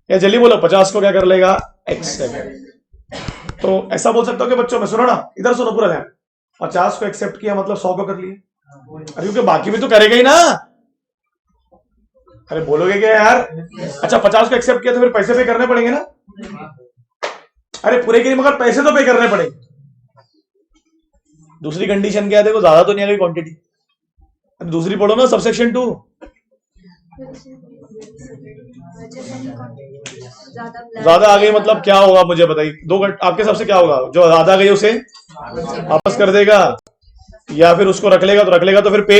या जल्दी बोलो 50 को क्या कर लेगा, एक्सेप्ट। तो ऐसा बोल सकता हो कि बच्चों में सुनो ना, इधर सुनो पूरा ध्यान, 50 को एक्सेप्ट किया मतलब 100 को कर लिया, अरे क्योंकि बाकी भी तो करेगा ही ना, अरे बोलोगे क्या यार। अच्छा 50 को एक्सेप्ट किया तो फिर पैसे पे करने पड़ेंगे ना, अरे पूरे के लिए मगर पैसे तो पे करने पड़ेंगे। दूसरी कंडीशन क्या है, देखो ज्यादा तो नहीं आ गई क्वांटिटी, दूसरी पढ़ो ना सबसेक्शन 2, ज्यादा आ गई मतलब क्या होगा मुझे बताइए, 2 आपके हिसाब से क्या होगा, जो ज्यादा गई उसे वापस कर देगा, या फिर उसको रख लेगा तो फिर पे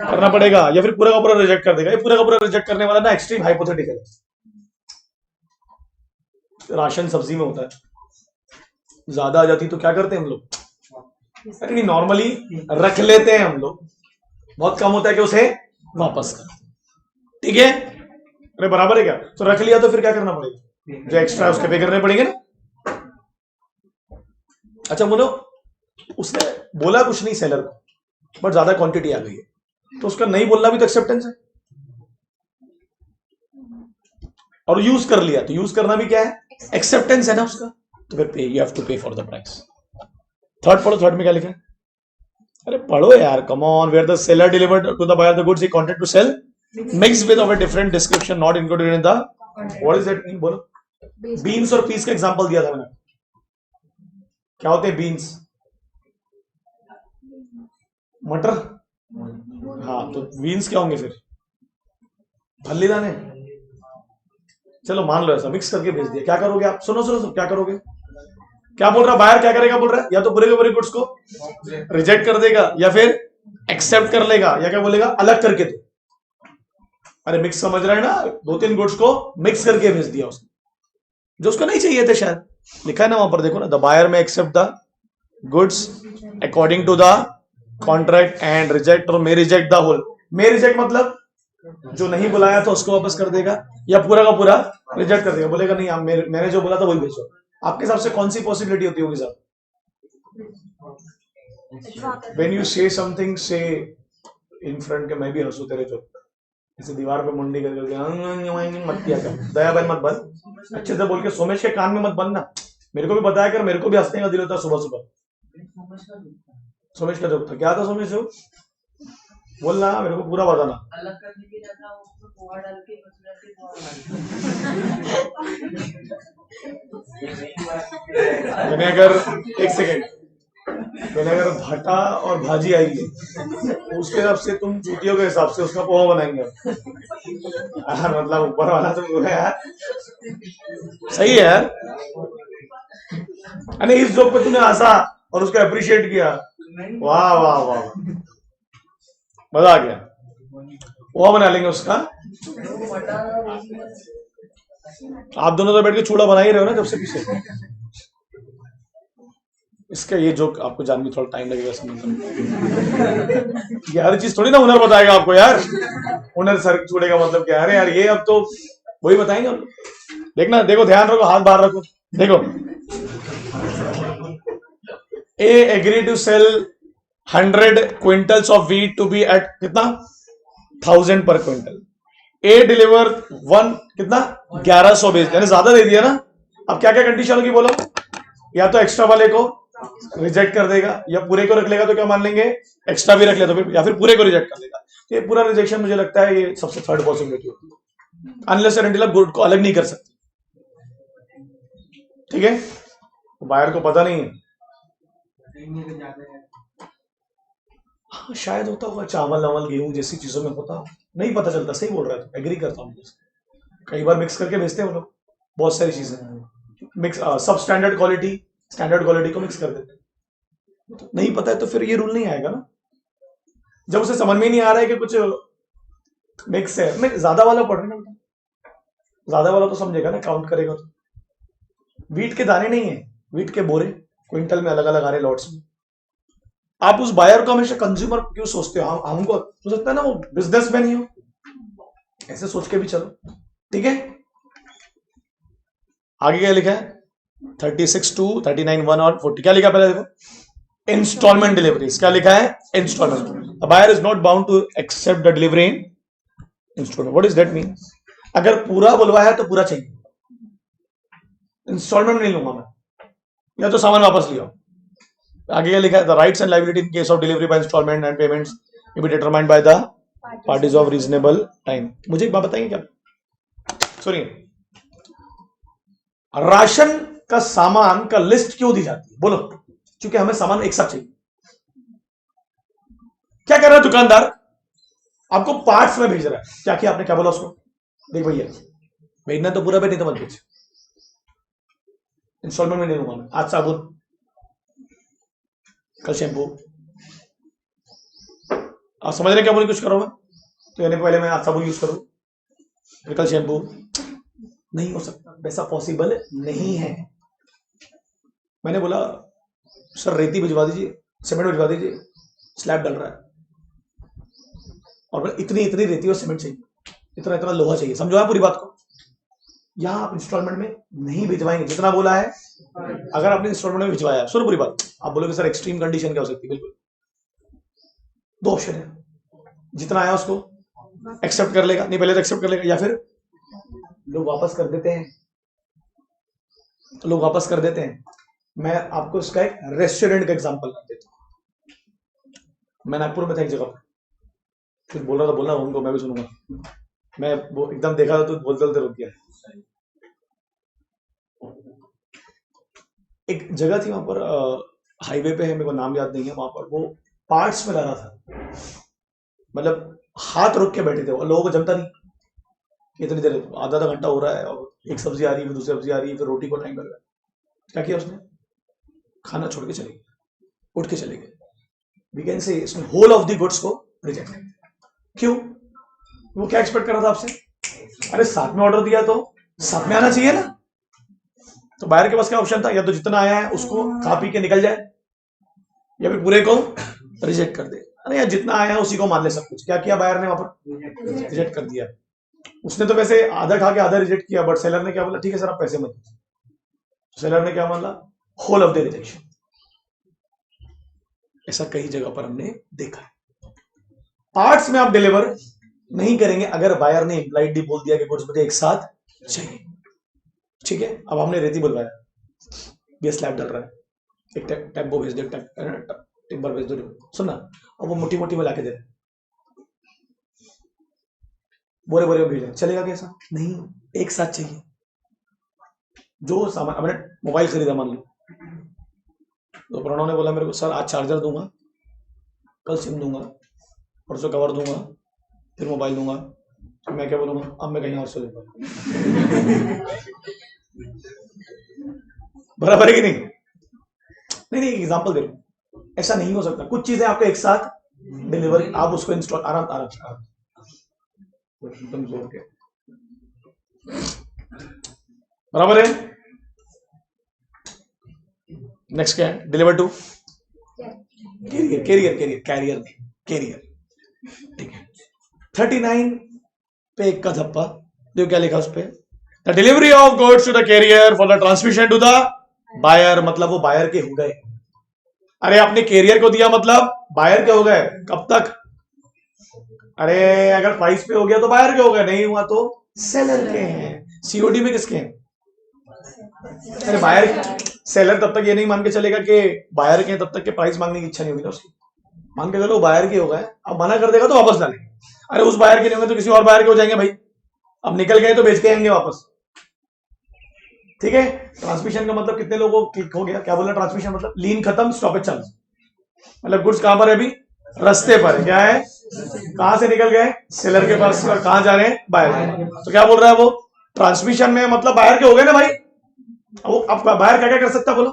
करना पड़ेगा, या फिर पूरा का पूरा रिजेक्ट कर देगा। ये पूरा का पूरा रिजेक्ट करने वाला ना एक्सट्रीम हाइपोथेटिकल है, राशन सब्जी में होता है, ज्यादा आ जाती तो क्या करते हैं हम लोग, अरे नॉर्मली रख लेते हैं हम लोग, बहुत कम होता है कि उसे वापस कर, ठीक है, अरे बराबर है क्या। तो रख लिया तो फिर क्या करना पड़ेगा, जो एक्स्ट्रा उसके पे करने पड़ेंगे ना। अच्छा बोलो, उसने बोला कुछ नहीं सेलर को, बट ज्यादा क्वांटिटी आ गई है, तो उसका नहीं बोलना भी तो एक्सेप्टेंस है, और यूज कर लिया तो यूज करना भी क्या है, एक्सेप्टेंस है ना उसका, तो फिर pay, you have to pay for the price. Third पढ़ो, थर्ड में क्या लिखा है, अरे पढ़ो यार, come on, where the seller delivered to the buyer the goods he wanted to sell mix with of a different description not included in the, what is that mean बोलो। बीन्स और पीस का एग्जांपल दिया था मैंने, क्या होते हैं बीन्स, मटर, हाँ तो बीन्स क्या होंगे फिर, फली दाने, चलो मान लो ऐसा मिक्स करके भेज दिया, क्या करोगे आप, सुनो सुनो सुनो क्या करोगे, क्या बोल रहा बायर, क्या करेगा बोल रहा है, या तो पूरे के पूरे गुड्स को रिजेक्ट कर देगा, या फिर एक्सेप्ट कर लेगा, या क्या बोलेगा अलग करके दो, अरे मिक्स समझ रहा है ना, 2-3 गुड्स को मिक्स करके भेज दिया उसने, जो उसको नहीं चाहिए थे शायद, लिखा है ना वहां पर, देखो ना, the buyer may accept the goods according to the contract and reject, और may reject the whole, may reject मतलब जो नहीं बुलाया था उसको वापस कर देगा, या पूरा का पूरा रिजेक्ट कर देगा, बोलेगा नहीं आप मैंने जो बोला था वही भेजो। आपके हिसाब से कौन सी पॉसिबिलिटी होती होगी सर, व्हेन यू से समथिंग से इन फ्रंट के, मैं भी हंसू तेरे जो ऐसे दीवार पे मुंडी करके मत किया कर, दया बन मत बन, अच्छे से बोल के सोमेश के कान में मत बनना, मेरे को भी बताया कर, मेरे को भी हंसने का दिल होता है सुबह सुबह। सोमेश का जोक था, क्या था सोमेश जो, बोलना मेरे को पूरा बताना। अलग करने की जगह उसको पोहा डाल के मैंने अगर एक सेकेंड, मैंने अगर भाटा और भाजी आई है उसके हिसाब से तुम चूतियों के हिसाब से उसका पोहा बनाएंगे यार, मतलब ऊपर वाला तो है यार, सही है यार। अरे इस जोक पे तूने हंसा और उसको अप्रिशिएट किया, वाह वाह वाह, मजा आ गया, पोहा बना लेंगे उसका। आप दोनों तो बैठ के चूड़ा बना ही रहे हो ना जब से पीछे, इसका ये जोक आपको जानने में थोड़ा टाइम लगेगा समझने, ये हर चीज थोड़ी ना हुनर बताएगा आपको यार, हुनर सर चूड़े का मतलब क्या है यार, ये अब तो वही बताएंगे हम। देखना, देखो ध्यान रखो, हाथ बाहर रखो, देखो, A agree to sell 100 quintals of wheat to be at कितना 1000 पर क्विंटल, ए डिलीवर 1 कितना 1100 बेच, यानी ज्यादा दे दिया ना। अब क्या क्या कंडीशन होगी बोलो, या तो एक्स्ट्रा वाले को रिजेक्ट कर देगा, या पूरे को रख लेगा तो क्या मान लेंगे, एक्स्ट्रा भी रख ले तो फिर, या फिर पूरे को रिजेक्ट कर देगा। तो ये पूरा रिजेक्शन मुझे लगता है ये सबसे थर्ड पॉसिबिलिटी होती है, अनलेस एंड अनटिल आप गुड को अलग नहीं कर सकते। ठीक है, बायर को पता नहीं है, हाँ शायद होता होगा, चावल नावल गेहूं जैसी चीजों में होता, नहीं पता चलता। सही बोल रहा है, तो एग्री करता हूँ, कई बार मिक्स करके भेजते हैं वो लोग, बहुत सारी चीजें मिक्स, सब स्टैंडर्ड क्वालिटी को मिक्स कर देते हैं। तो नहीं पता है तो फिर ये रूल नहीं आएगा ना, जब उसे समझ में नहीं आ रहा है कि कुछ मिक्स है। मैं ज्यादा वाला पढ़ रहा हूँ, ज्यादा वाला तो समझेगा ना, काउंट करेगा तो। वीट के दाने नहीं है, वीट के बोरे क्विंटल में अलग अलग आ रहे लॉट्स में। आप उस बायर को हमेशा कंज्यूमर क्यों सोचते हो? हमको हो सकता है ना वो बिजनेसमैन ही हो, ऐसे सोच के भी चलो। ठीक है, आगे क्या लिखा है, 36 to 39 1 और 40 क्या लिखा पहले देखो, इंस्टॉलमेंट डिलीवरीज। क्या लिखा है, instalment. Buyer is not bound to accept the delivery in instalment. What is that mean? अगर पूरा बुलवाया तो पूरा चाहिए, इंस्टॉलमेंट नहीं लूंगा मैं, या तो सामान वापस लिया। आगे क्या लिखा है, the rights and liability in case of delivery by instalment and payments will be determined by the parties of reasonable time. मुझे एक बात बताएंगे क्या, सुनिए, राशन का सामान का लिस्ट क्यों दी जाती है? बोलो, क्योंकि हमें सामान एक साथ चाहिए। क्या कर रहा है दुकानदार, आपको पार्ट्स में भेज रहा है, क्या किया आपने, क्या बोला उसको, देख भैया भेजना तो पूरा भी नहीं तो मत भेज, इंस्टॉलमेंट में नहीं लूंगा मैं, आज साबुन, कल शैम्पू। आप समझ रहे क्या बोले, कुछ करो मैं तो, यानी पहले मैं आज साबुन यूज करूं फिर कल शैम्पू, नहीं हो सकता, वैसा पॉसिबल नहीं है। मैंने बोला सर रेती भिजवा दीजिए, सीमेंट भिजवा दीजिए, स्लैब डल रहा है, और इतनी इतनी रेती और सीमेंट चाहिए, इतना इतना लोहा चाहिए, समझो आप पूरी बात को। यहां आप इंस्टॉलमेंट में नहीं भिजवाएंगे, जितना बोला है अगर आपने इंस्टॉलमेंट में भिजवाया, सुनो पूरी बात, आप बोलोगे सर एक्सट्रीम कंडीशन क्या हो सकती है, बिल्कुल दो ऑप्शन है, जितना आया उसको एक्सेप्ट कर लेगा, नहीं पहले तो एक्सेप्ट कर लेगा, या फिर लोग वापस कर देते हैं, लोग वापस कर देते हैं। मैं आपको इसका एक रेस्टोरेंट का एग्जांपल देता हूं। मैं नागपुर में था एक जगह पर, कुछ बोल रहा था, बोलना उनको, मैं भी सुनूंगा। मैं वो एकदम देखा था तो बोलते बोलते रुक गया। एक जगह थी वहां पर, हाईवे पे है, मेरे को नाम याद नहीं है, वहां पर वो पार्ट्स में ला रहा था, मतलब हाथ रोक के बैठे थे, और लोगों को जमता नहीं, इतनी देर आधा आधा घंटा हो रहा है, और एक सब्जी आ रही है, फिर दूसरी सब्जी आ रही है, फिर रोटी को टाइम लग रहा है। क्या किया उसने, खाना छोड़ के चले गए, उठ के चले गए। वी कैन से इसने होल ऑफ द गुड्स को रिजेक्ट। क्यों? वो क्या एक्सपेक्ट कर रहा था आपसे, अरे साथ में ऑर्डर दिया तो साथ में आना चाहिए ना। तो बाहर के पास क्या ऑप्शन था, या तो जितना आया है उसको खा पी के निकल जाए, या फिर पूरे को रिजेक्ट कर दे। अरे यार जितना आया है उसी को मान ले सब कुछ। क्या किया बायर ने, वहां पर रिजेक्ट कर दिया। उसने तो वैसे आधा खा के आधा रिजेक्ट किया, बट सेलर ने क्या बोला, ठीक है सर आप पैसे मत दीजिए। सेलर ने क्या माना, होल ऑफ द रिजेक्शन। ऐसा कई जगह पर हमने देखा है। पार्ट्स में आप डिलीवर नहीं करेंगे अगर बायर ने इम्प्लाइडली बोल दिया कि गुड्स मुझे एक साथ चाहिए। ठीक है, अब हमने रेती बुलवाया, ये स्लैब डल रहा है, एक टेम्पो भेज दे, टिम्बर भेज दो, सुनना, और वो मोटी मोटी में लाके दे, बोरे बोरे में भेज, चलेगा कैसा? नहीं, एक साथ चाहिए। जो सामान, हमने मोबाइल खरीदा मान लो, तो प्रणव ने बोला मेरे को सर आज चार्जर दूंगा, कल सिम दूंगा, परसों कवर दूंगा, फिर मोबाइल दूंगा। तो मैं क्या बोलूंगा, अब मैं कहीं और से दूंगा। बराबर है कि नहीं? नहीं, एग्जांपल दे रहा हूं, ऐसा नहीं हो सकता। कुछ चीजें आपको एक साथ डिलीवर, आप उसको इंस्टॉल आराम आराम एकदम जोर के, बराबर है। नेक्स्ट क्या है, डिलीवर टू कैरियर, कैरियर। ठीक है, 39 पे एक का धप्पा, जो क्या लिखा उस पे, the delivery of goods to the carrier for the transmission to the buyer, मतलब वो बायर के हो गए। अरे आपने कैरियर को दिया मतलब बायर के हो गए, कब तक? अरे अगर प्राइस पे हो गया तो बायर के हो गए, नहीं हुआ तो सेलर के हैं। सीओडी में किसके हैं? अरे बायर सेलर तब तक ये नहीं मान के चलेगा कि बायर के तब तक के प्राइस मांगने की इच्छा नहीं होगी ना उसकी। मान के चलो बायर के हो गए, अब मना कर देगा तो वापस ला लेंगे। अरे उस बायर के नहीं होंगे तो किसी और बायर के हो जाएंगे भाई, अब निकल गए तो बेच के आएंगे वापस। ठीक है, ट्रांसमिशन का मतलब कितने लोगों को क्लिक हो गया? क्या बोला ट्रांसमिशन मतलब? लीन खत्म, स्टॉपेज चालू। मतलब गुड्स कहां पर है अभी? रास्ते पर है। क्या है? कहां से निकल गए? सेलर के पास, और कहां जा रहे हैं? बायर। तो क्या बोल रहा है वो? ट्रांसमिशन में मतलब बायर के हो गए ना भाई। वो अब बायर क्या क्या कर सकता बोलो?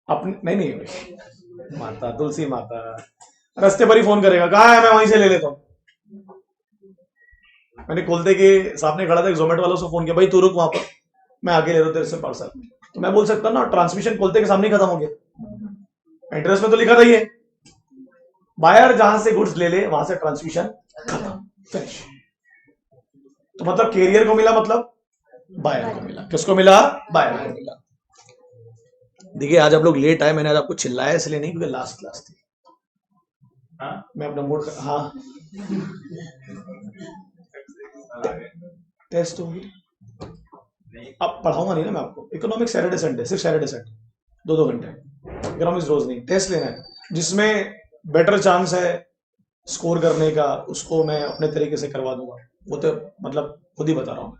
अपने नहीं माता, तुलसी माता रास्ते पर ही फोन करेगा, कहाँ है, मैं वहीं से ले लेता हूँ। मैंने खोलते के सामने खड़ा था, जोमेटो वालों से फोन किया, भाई तू रुक वहां पर, मैं आगे ले रहा हूँ तेरे से पार्सल। तो मैं बोल सकता ना, ट्रांसमिशन खोलते के सामने खत्म हो गया। एड्रेस में तो लिखा था ये, बायर जहां से गुड्स ले ले वहां से ट्रांसमिशन खत्म, फिनिश। तो मतलब कैरियर को मिला, मतलब बायर को मिला। किसको मिला? बायर को मिला। देखिए आज आप लोग लेट आए, मैंने आज आपको चिल्लाया इसलिए नहीं क्योंकि लास्ट क्लास थी। मैं अपना मूड हाँ टेस्ट होगी, अब पढ़ाऊंगा नहीं ना मैं आपको। इकोनॉमिक्स सैटरडे संडे, सिर्फ सैटरडे संडे 2-2 घंटे। इकोनॉमिक्स रोज नहीं, टेस्ट लेना है जिसमें बेटर चांस है स्कोर करने का, उसको मैं अपने तरीके से करवा दूंगा। वो तो मतलब खुद ही बता रहा हूँ,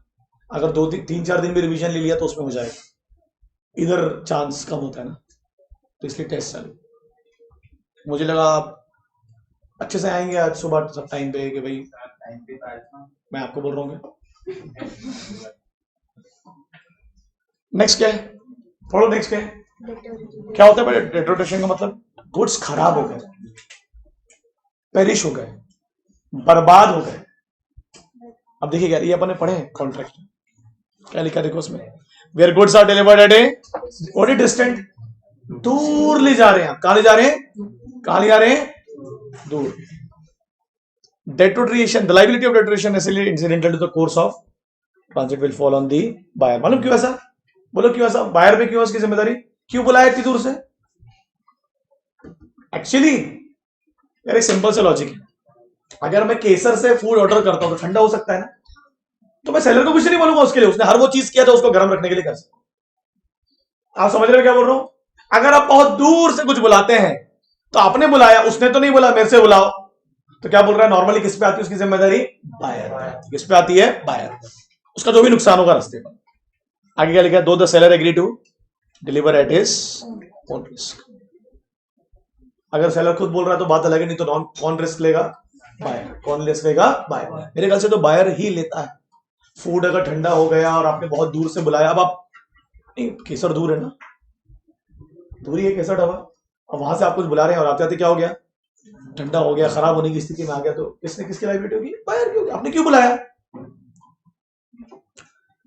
अगर 2-3-4 दिन भी रिवीजन ले लिया तो उसमें हो जाएगा, इधर चांस कम होता है ना, तो इसलिए टेस्ट चालू। मुझे लगा आप अच्छे से आएंगे आज सुबह सब टाइम पे कि भाई मैं आपको बोल रहा हूँ। नेक्स्ट क्या है? पढ़ो नेक्स्ट क्या है? क्या होता है भाई डेटोरेशन का मतलब? गुड्स खराब हो गए, पेरिश हो गए, बर्बाद हो गए। अब देखिए क्या ये अपन ने पढ़े कॉन्ट्रैक्ट, क्या लिखा देखो उसमें, where goods are delivered at a what is distant, दूर ले जा रहे हैं। कहां ले जा रहे हैं? कहां ले जा रहे हैं? दूर। Deterioration, the liability of deterioration is incidental to the course of transit will fall on the buyer। मालूम क्यों ऐसा? बोलो क्यों ऐसा? बायर पे क्यों उसकी जिम्मेदारी? क्यों बुलाया इतनी दूर से? एक्चुअली यार सिंपल से लॉजिक है, अगर मैं केसर से फूड ऑर्डर करता हूं तो ठंडा हो सकता है ना, तो मैं सेलर को कुछ नहीं बोलूंगा उसके लिए, उसने हर वो चीज किया था उसको गर्म रखने के लिए कर सकता। आप समझ रहे हो क्या बोल रहा हूं? अगर आप बहुत दूर से कुछ बुलाते हैं तो आपने बुलाया, उसने तो नहीं बोला मेरे से बुलाओ, तो क्या बोल रहा है? नॉर्मली किस पे आती है उसकी जिम्मेदारी? बायर। किस पे आती है? बायर। उसका जो भी नुकसान होगा रास्ते पर। आगे क्या लिखा है? Though the seller agree to deliver at his own risk. अगर सेलर खुद बोल रहा है तो बात अलग है, नहीं तो कौन रिस्क लेगा? बायर। कौन रिस्क लेगा? बायर। मेरे ख्याल से तो बायर ही लेता है। फूड अगर ठंडा हो गया और आपने बहुत दूर से बुलाया, अब आप नहीं, केसर दूर है ना, दूरी है केसर ढाबा, अब वहां से आप कुछ बुला रहे हैं और आप जाते क्या हो गया? ठंडा हो गया, खराब होने की स्थिति में आ गया, तो किसने किसकी लाइबिलिटी होगी? बायर की होगी। आपने क्यों बुलाया?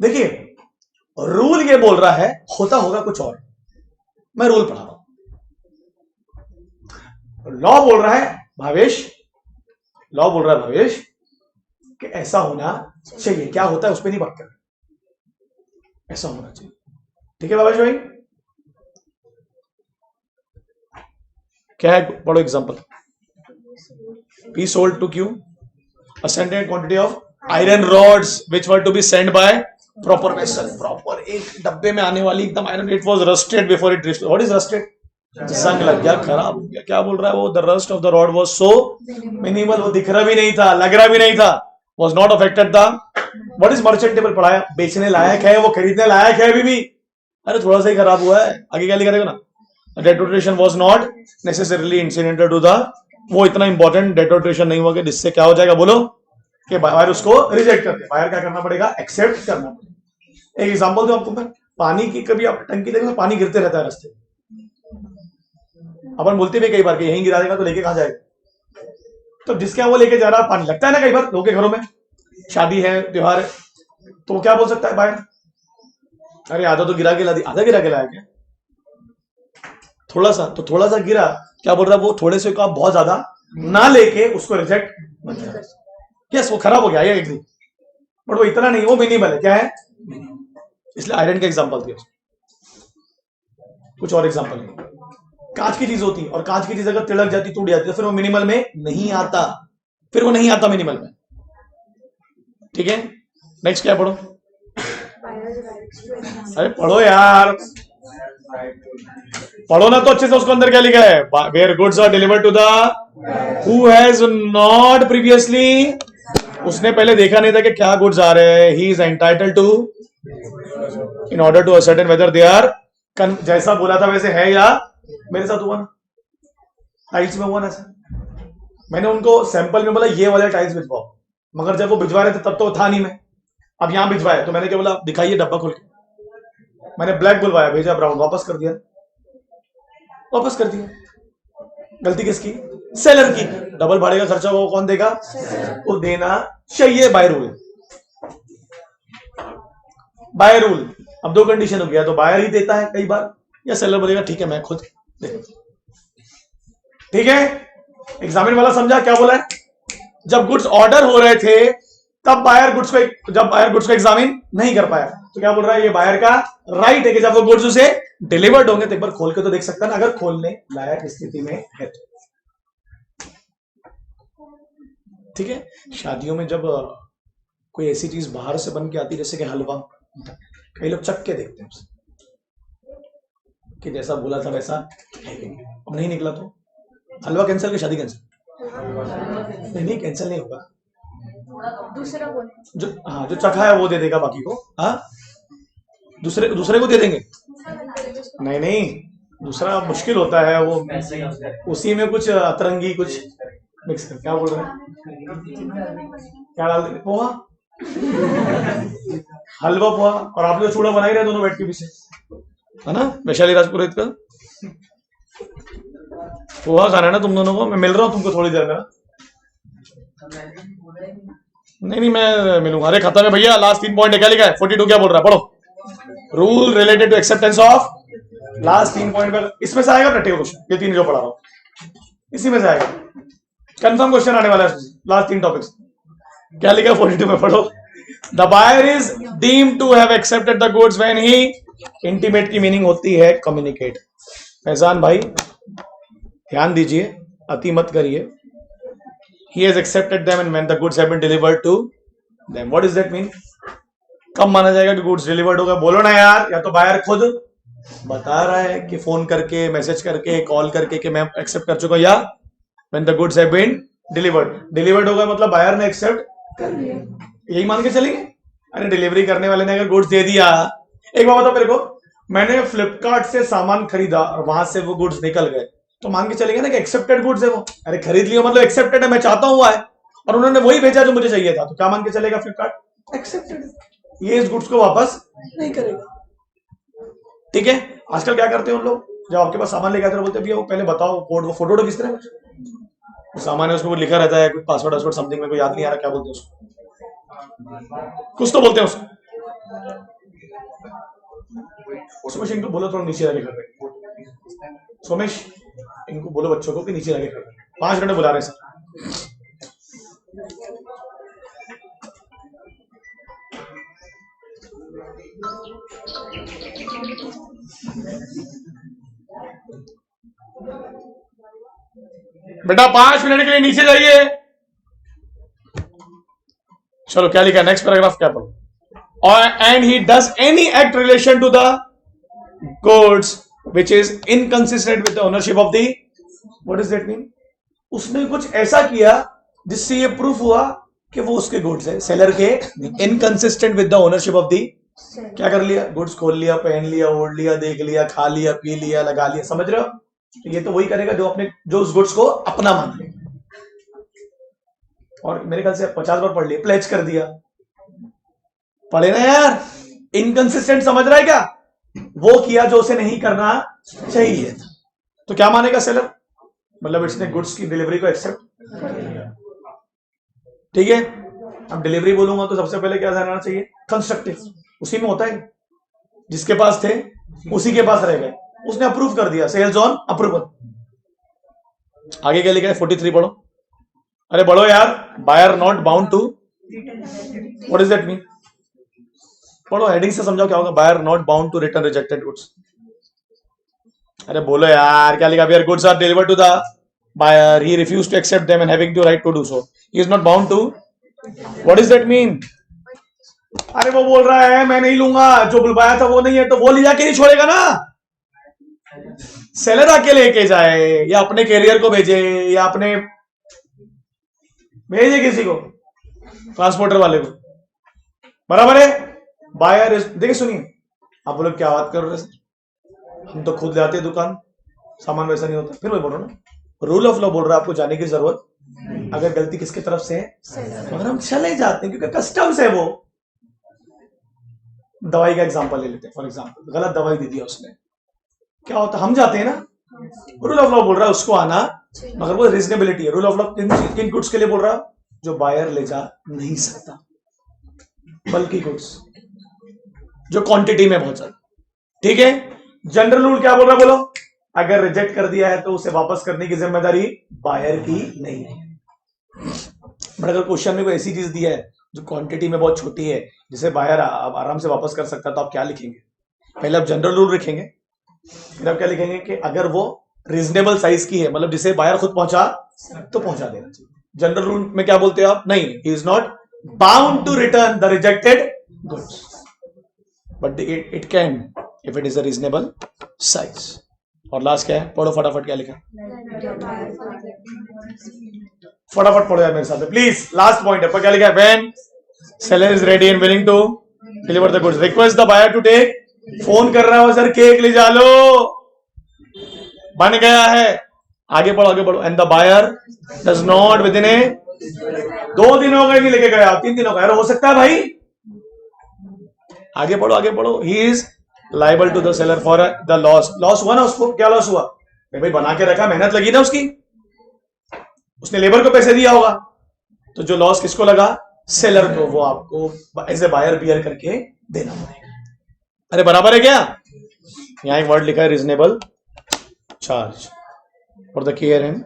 देखिए रूल ये बोल रहा है, होता होगा कुछ और, मैं रूल पढ़ा रहा हूं। लॉ बोल रहा है भावेश, लॉ बोल रहा है भावेश कि ऐसा होना चाहिए। क्या होता है उस पर नहीं बात कर, ऐसा होना चाहिए। ठीक है भावेश भाई, क्या है? पढ़ो example. P sold to Q a certain quantity of iron rods which were to be sent by proper vessel। Proper एक डब्बे में आने वाली एकदम iron, it was rusted before it reached. What is rusted? जंग लग गया, खराब हो गया। क्या बोल रहा है वो? The rust of the rod was so minimal, वो दिख रहा भी नहीं था, लग रहा भी नहीं था, was not affected the what is merchantable. पढ़ाया, बेचने लायक है, वो खरीदने लायक है अभी भी। अरे थोड़ा सा ही खराब हुआ है, आगे क्या लिखा देखो ना, deterioration was not necessarily incidental to the, वो इतना इंपॉर्टेंट डेटोरेशन नहीं हुआ कि जिससे क्या हो जाएगा बोलो कि बायर उसको रिजेक्ट कर दे। बायर क्या करना पड़ेगा? एक्सेप्ट करना पड़ेगा। एक एग्जांपल दो आपको मैं, पानी की, कभी आप टंकी देखो पानी गिरते रहता है रास्ते, अपन बोलते भी कई बार कि यहीं गिरा देगा तो लेके कहां जाएगा, तो जिसके यहाँ वो लेके जा रहा पानी लगता है ना कई बार लोगों के घरों में, शादी है, त्योहार, तो वो क्या बोल सकता है बायर? अरे आधा तो गिरा के ला दी। आधा गिरा के लाया क्या? थोड़ा सा, तो थोड़ा सा गिरा, क्या बोल रहा है वो? थोड़े से को आप बहुत ज्यादा ना लेके उसको रिजेक्ट मत करो। यस वो खराब हो गया, ये एग्री, बट वो इतना नहीं, वो मिनिमल है। क्या है? इसलिए आयरन का एग्जांपल दिया, कुछ और एग्जांपल नहीं। कांच की चीज होती और कांच की चीज अगर तिलक जाती, टूट जाती, तो फिर वो मिनिमल में नहीं आता, फिर वो नहीं आता मिनिमल में। ठीक है, नेक्स्ट क्या पढ़ो? अरे पढ़ो यार, पढ़ो ना तो अच्छे से उसको अंदर क्या लिखा है, where goods are delivered to the who has not previously, उसने पहले देखा नहीं था कि क्या गुड्स आ रहे हैं, he is entitled to in order to ascertain whether they are, जैसा बोला था वैसे है या, मेरे साथ हुआ ना टाइल्स में हुआ ना सर, मैंने उनको सैंपल में बोला ये वाले टाइल्स भिजवाओ, मगर जब वो भिजवा रहे थे तब तो था नहीं, मैं अब यहां भिजवाया तो मैंने क्या बोला, दिखाइए डब्बा खोल के, मैंने ब्लैक बुलवाया, भेजा ब्राउन, वापस कर दिया, वापस कर दिया, गलती किसकी, सेलर की, डबल भाड़े का खर्चा वो कौन देगा, वो देना चाहिए बाय रूल, बाय रूल। अब दो कंडीशन हो गया, तो बायर ही देता है कई बार, या सेलर बोलेगा ठीक है मैं खुद देता, ठीक है। एग्जामिन वाला समझा क्या बोला है, जब गुड्स ऑर्डर हो रहे थे तब बायर गुड्स को, जब बायर गुड्स को एग्जामिन नहीं कर पाया तो क्या बोल रहा है, ये बायर का राइट है कि जब वो गुड्स उसे डिलीवर्ड होंगे तो एक बार खोल के तो देख सकता है ना, अगर खोलने लायक स्थिति में है तो, ठीक है। शादियों में जब कोई ऐसी चीज बाहर से बन के आती है जैसे कि हलवा, कई लोग चख के देखते हैं कि जैसा बोला था वैसा है, अब नहीं निकला तो हलवा कैंसिल, की शादी कैंसिल, नहीं कैंसिल नहीं होगा, दूसरा जो हाँ जो चखा है वो दे देगा बाकी को, हाँ दूसरे को दे देंगे, नहीं दूसरा मुश्किल होता है, वो उसी में कुछ अतरंगी कुछ मिक्स कर, क्या बोल रहे हैं, क्या डाल देंगे, पोहा, हलवा पोहा, और आप लोग चूड़ा बना ही रहे दोनों बैठ के पीछे, है ना, वैशाली राजपुरोहित का पोहा खाना है ना तुम दोनों को, मैं मिल रहा हूँ तुमको थोड़ी देर में, नहीं मैं मिलूंगा, अरे खत्म है भैया, लास्ट 3 पॉइंट क्या लिखा है, 42 क्या बोल रहा है, पढ़ो, rule related to acceptance of, last 3 point में इसमें से आएगा प्रैक्टिकल क्वेश्चन, ये 3 जो पढ़ा रहा हूं इसी में से आएगा, कंफर्म क्वेश्चन आने वाला है, लास्ट 3 टॉपिक्स, क्या लिखा है 42 में, पढ़ो, the buyer is deemed to have accepted the goods when he, intimate की मीनिंग होती है कम्युनिकेट, फैजान भाई ध्यान दीजिए, अति मत करिए, he has accepted them and when the goods have been delivered to them, what does that mean, कब माना जाएगा कि गुड्स डिलीवर्ड होगा, बोलो ना यार, या तो बायर खुद बता रहा है कि फोन करके, मैसेज करके, कॉल करके कि मैं एक्सेप्ट कर चुका, या when the goods have been delivered होगा मतलब बायर ने एक्सेप्ट कर लिया, यही मान के चलेंगे। अरे डिलीवरी करने वाले ने अगर गुड्स दे दिया, एक बात बताओ मेरे को, मैंने फ्लिपकार्ट से सामान खरीदा और वहां से वो गुड्स निकल गए, तो मान के चलेंगे ना कि एक्सेप्टेड गुड्स है वो, अरे खरीद लिया मतलब एक्सेप्टेड है, मैं चाहता हूं है, और उन्होंने वही भेजा जो मुझे चाहिए था, तो क्या मान के चलेगा फ्लिपकार्ट एक्सेप्टेड, ये इस गुड्स को वापस नहीं करेगा, ठीक है। आजकल क्या करते हैं उन लोग, जब आपके पास सामान लेके आते हैं बोलते भैया वो पहले बताओ कोड, वो फोटो किस तरह वो सामान है उसमें लिखा रहता है कुछ पासवर्ड वासवर्ड समथिंग, में कोई याद नहीं आ रहा क्या बोलते हैं उसको, कुछ तो बोलते हैं उसको, सोमेश इनको बोलो थोड़ा नीचे आके कर रहे, सोमेश इनको बोलो बच्चों को कि नीचे आके कर रहे, 5 घंटे बुला रहे सर, बेटा 5 मिनट के लिए नीचे जाइए। चलो क्या लिखा नेक्स्ट पैराग्राफ क्या पढ़ो, और and he does any act relation to the goods which is inconsistent with the ownership of the, what does that mean, उसने कुछ ऐसा किया जिससे ये प्रूफ हुआ कि वो उसके गुड्स है, सेलर के, inconsistent with the ownership of the, क्या कर लिया, गुड्स खोल लिया, पहन लिया, ओढ़ लिया, देख लिया, खा लिया, पी लिया, लगा लिया, समझ रहे हो, तो ये तो वही करेगा जो अपने, जो उस गुड्स को अपना मान ले, और मेरे ख्याल से 50 बार पढ़ लिया, प्लेज कर दिया, पढ़े ना यार, इनकंसिस्टेंट समझ रहा है क्या, वो किया जो उसे नहीं करना चाहिए था, तो क्या मानेगा सेलर, मतलब इसने गुड्स की डिलीवरी को एक्सेप्ट, ठीक है। अब डिलीवरी बोलूंगा तो सबसे पहले क्या ध्यान रखना चाहिए, कंस्ट्रक्टिव, उसी में होता है, जिसके पास थे उसी के पास रह गए, उसने अप्रूव कर दिया, सेल्स ऑन अप्रूवल। आगे क्या लिखा है 43 पढ़ो, अरे बढ़ो यार, buyer not bound to, what is that mean, पढ़ो, हेडिंग से समझाओ क्या होगा, buyer not bound to return rejected goods, अरे बोलो यार क्या लिखा, where goods are delivered to the buyer he refuse to accept them and having to right to do so, he is not bound to, what is that mean, अरे वो बोल रहा है मैं नहीं लूंगा, जो बुलवाया था वो नहीं है, तो वो लिया के नहीं छोड़ेगा ना, सेलर आके लेके जाए या अपने कैरियर को भेजे या अपने भेजे किसी को, ट्रांसपोर्टर वाले को, बराबर है। बायर देखिए सुनिए, आप लोग क्या बात कर रहे हैं, हम तो खुद ले आते हैं दुकान, सामान वैसा नहीं होता। फिर मैं बोल रहा हूँ ना, रूल ऑफ लॉ बोल रहा है, आपको जाने की जरूरत, अगर गलती किसकी तरफ से है मगर हम चले जाते हैं क्योंकि कस्टम्स है वो। दवाई का एग्जांपल ले लेते हैं, फॉर एग्जांपल गलत दवाई दे दिया उसने, क्या होता, हम जाते हैं ना, रूल ऑफ लॉ बोल रहा है उसको आना, मगर वो रीजनेबिलिटी है। रूल ऑफ लॉ किन गुड्स के लिए बोल रहा है, जो बायर ले जा नहीं सकता, बल्कि गुड्स जो क्वांटिटी में बहुत ज्यादा, ठीक है। जनरल रूल क्या बोल रहा है, बोलो, अगर रिजेक्ट कर दिया है तो उसे वापस करने की जिम्मेदारी बायर की नहीं है। बट अगर क्वेश्चन में कोई ऐसी चीज दिया है जो क्वांटिटी में बहुत छोटी है, जिसे बायर आराम से वापस कर सकता है, तो आप क्या लिखेंगे, पहले आप जनरल रूल लिखेंगे, फिर आप क्या लिखेंगे कि अगर वो रीजनेबल साइज की है, मतलब जिसे बायर खुद पहुंचा तो पहुंचा देना चाहिए। जनरल रूल में क्या बोलते हो आप, नहीं, he is not bound to return the rejected goods, but it can if it is a reasonable size. और लास्ट क्या है, पढ़ो फटाफट, क्या लिखा, फटाफट पढ़ो यार मेरे साथ प्लीज, लास्ट पॉइंट है, पर क्या लिखा है, when seller is ready and willing to deliver the goods, request the buyer to take, phone कर रहा हो सर, केक ले जा लो, बन गया है, आगे बढ़ो आगे बढ़ो, and the buyer does not within a, 2 दिन हो गए नहीं लेके गया, 3 दिन हो गए, हो सकता है भाई, आगे बढ़ो आगे बढ़ो, he is liable to the seller for the loss, loss हुआ ना उसको, क्या लॉस हुआ, भाई बना के रखा, मेहनत लगी ना उसकी, उसने लेबर को पैसे दिया होगा, तो जो लॉस किसको लगा, सेलर को, वो आपको एज ए बायर बियर करके देना पड़ेगा। अरे बराबर है क्या, यहां एक वर्ड लिखा है, reasonable charge for the care and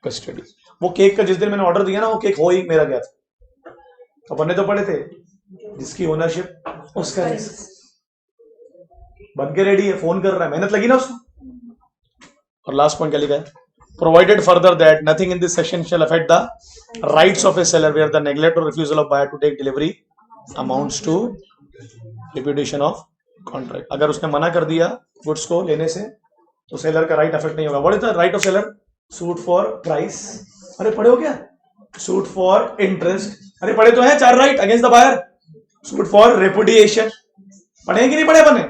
custody. वो केक का जिस दिन मैंने ऑर्डर दिया ना, वो केक हो ही मेरा गया था, तो बनने तो पड़े थे, जिसकी ओनरशिप उसका रिस्क, बन के रेडी है, फोन कर रहा है, मेहनत लगी ना उसको। और लास्ट पॉइंट क्या लिखा है, provided further that nothing in this section shall affect the rights of a seller where the neglect or refusal of buyer to take delivery amounts to repudiation of contract. अगर उसने मना कर दिया गुड्स को लेने से, तो सेलर का राइट अफेक्ट नहीं होगा। What is the right of seller, suit for price, अरे पढ़े हो क्या, सूट फॉर इंटरेस्ट, अरे पढ़े तो है 4 right against the buyer, suit for repudiation, पढ़े कि नहीं पढ़े बने।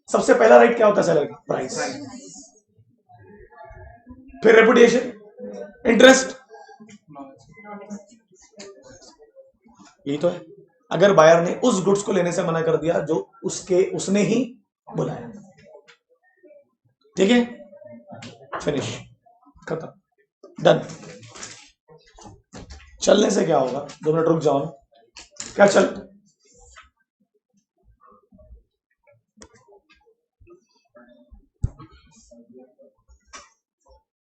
सबसे पहला राइट क्या होता है सेलर का, प्राइस, फिर रेपुटेशन, इंटरेस्ट, यही तो है। अगर बायर ने उस गुड्स को लेने से मना कर दिया जो उसने ही बुलाया, ठीक है, फिनिश, खत्म, डन। चलने से क्या होगा, 2 मिनट रुक जाओ ना, क्या चल,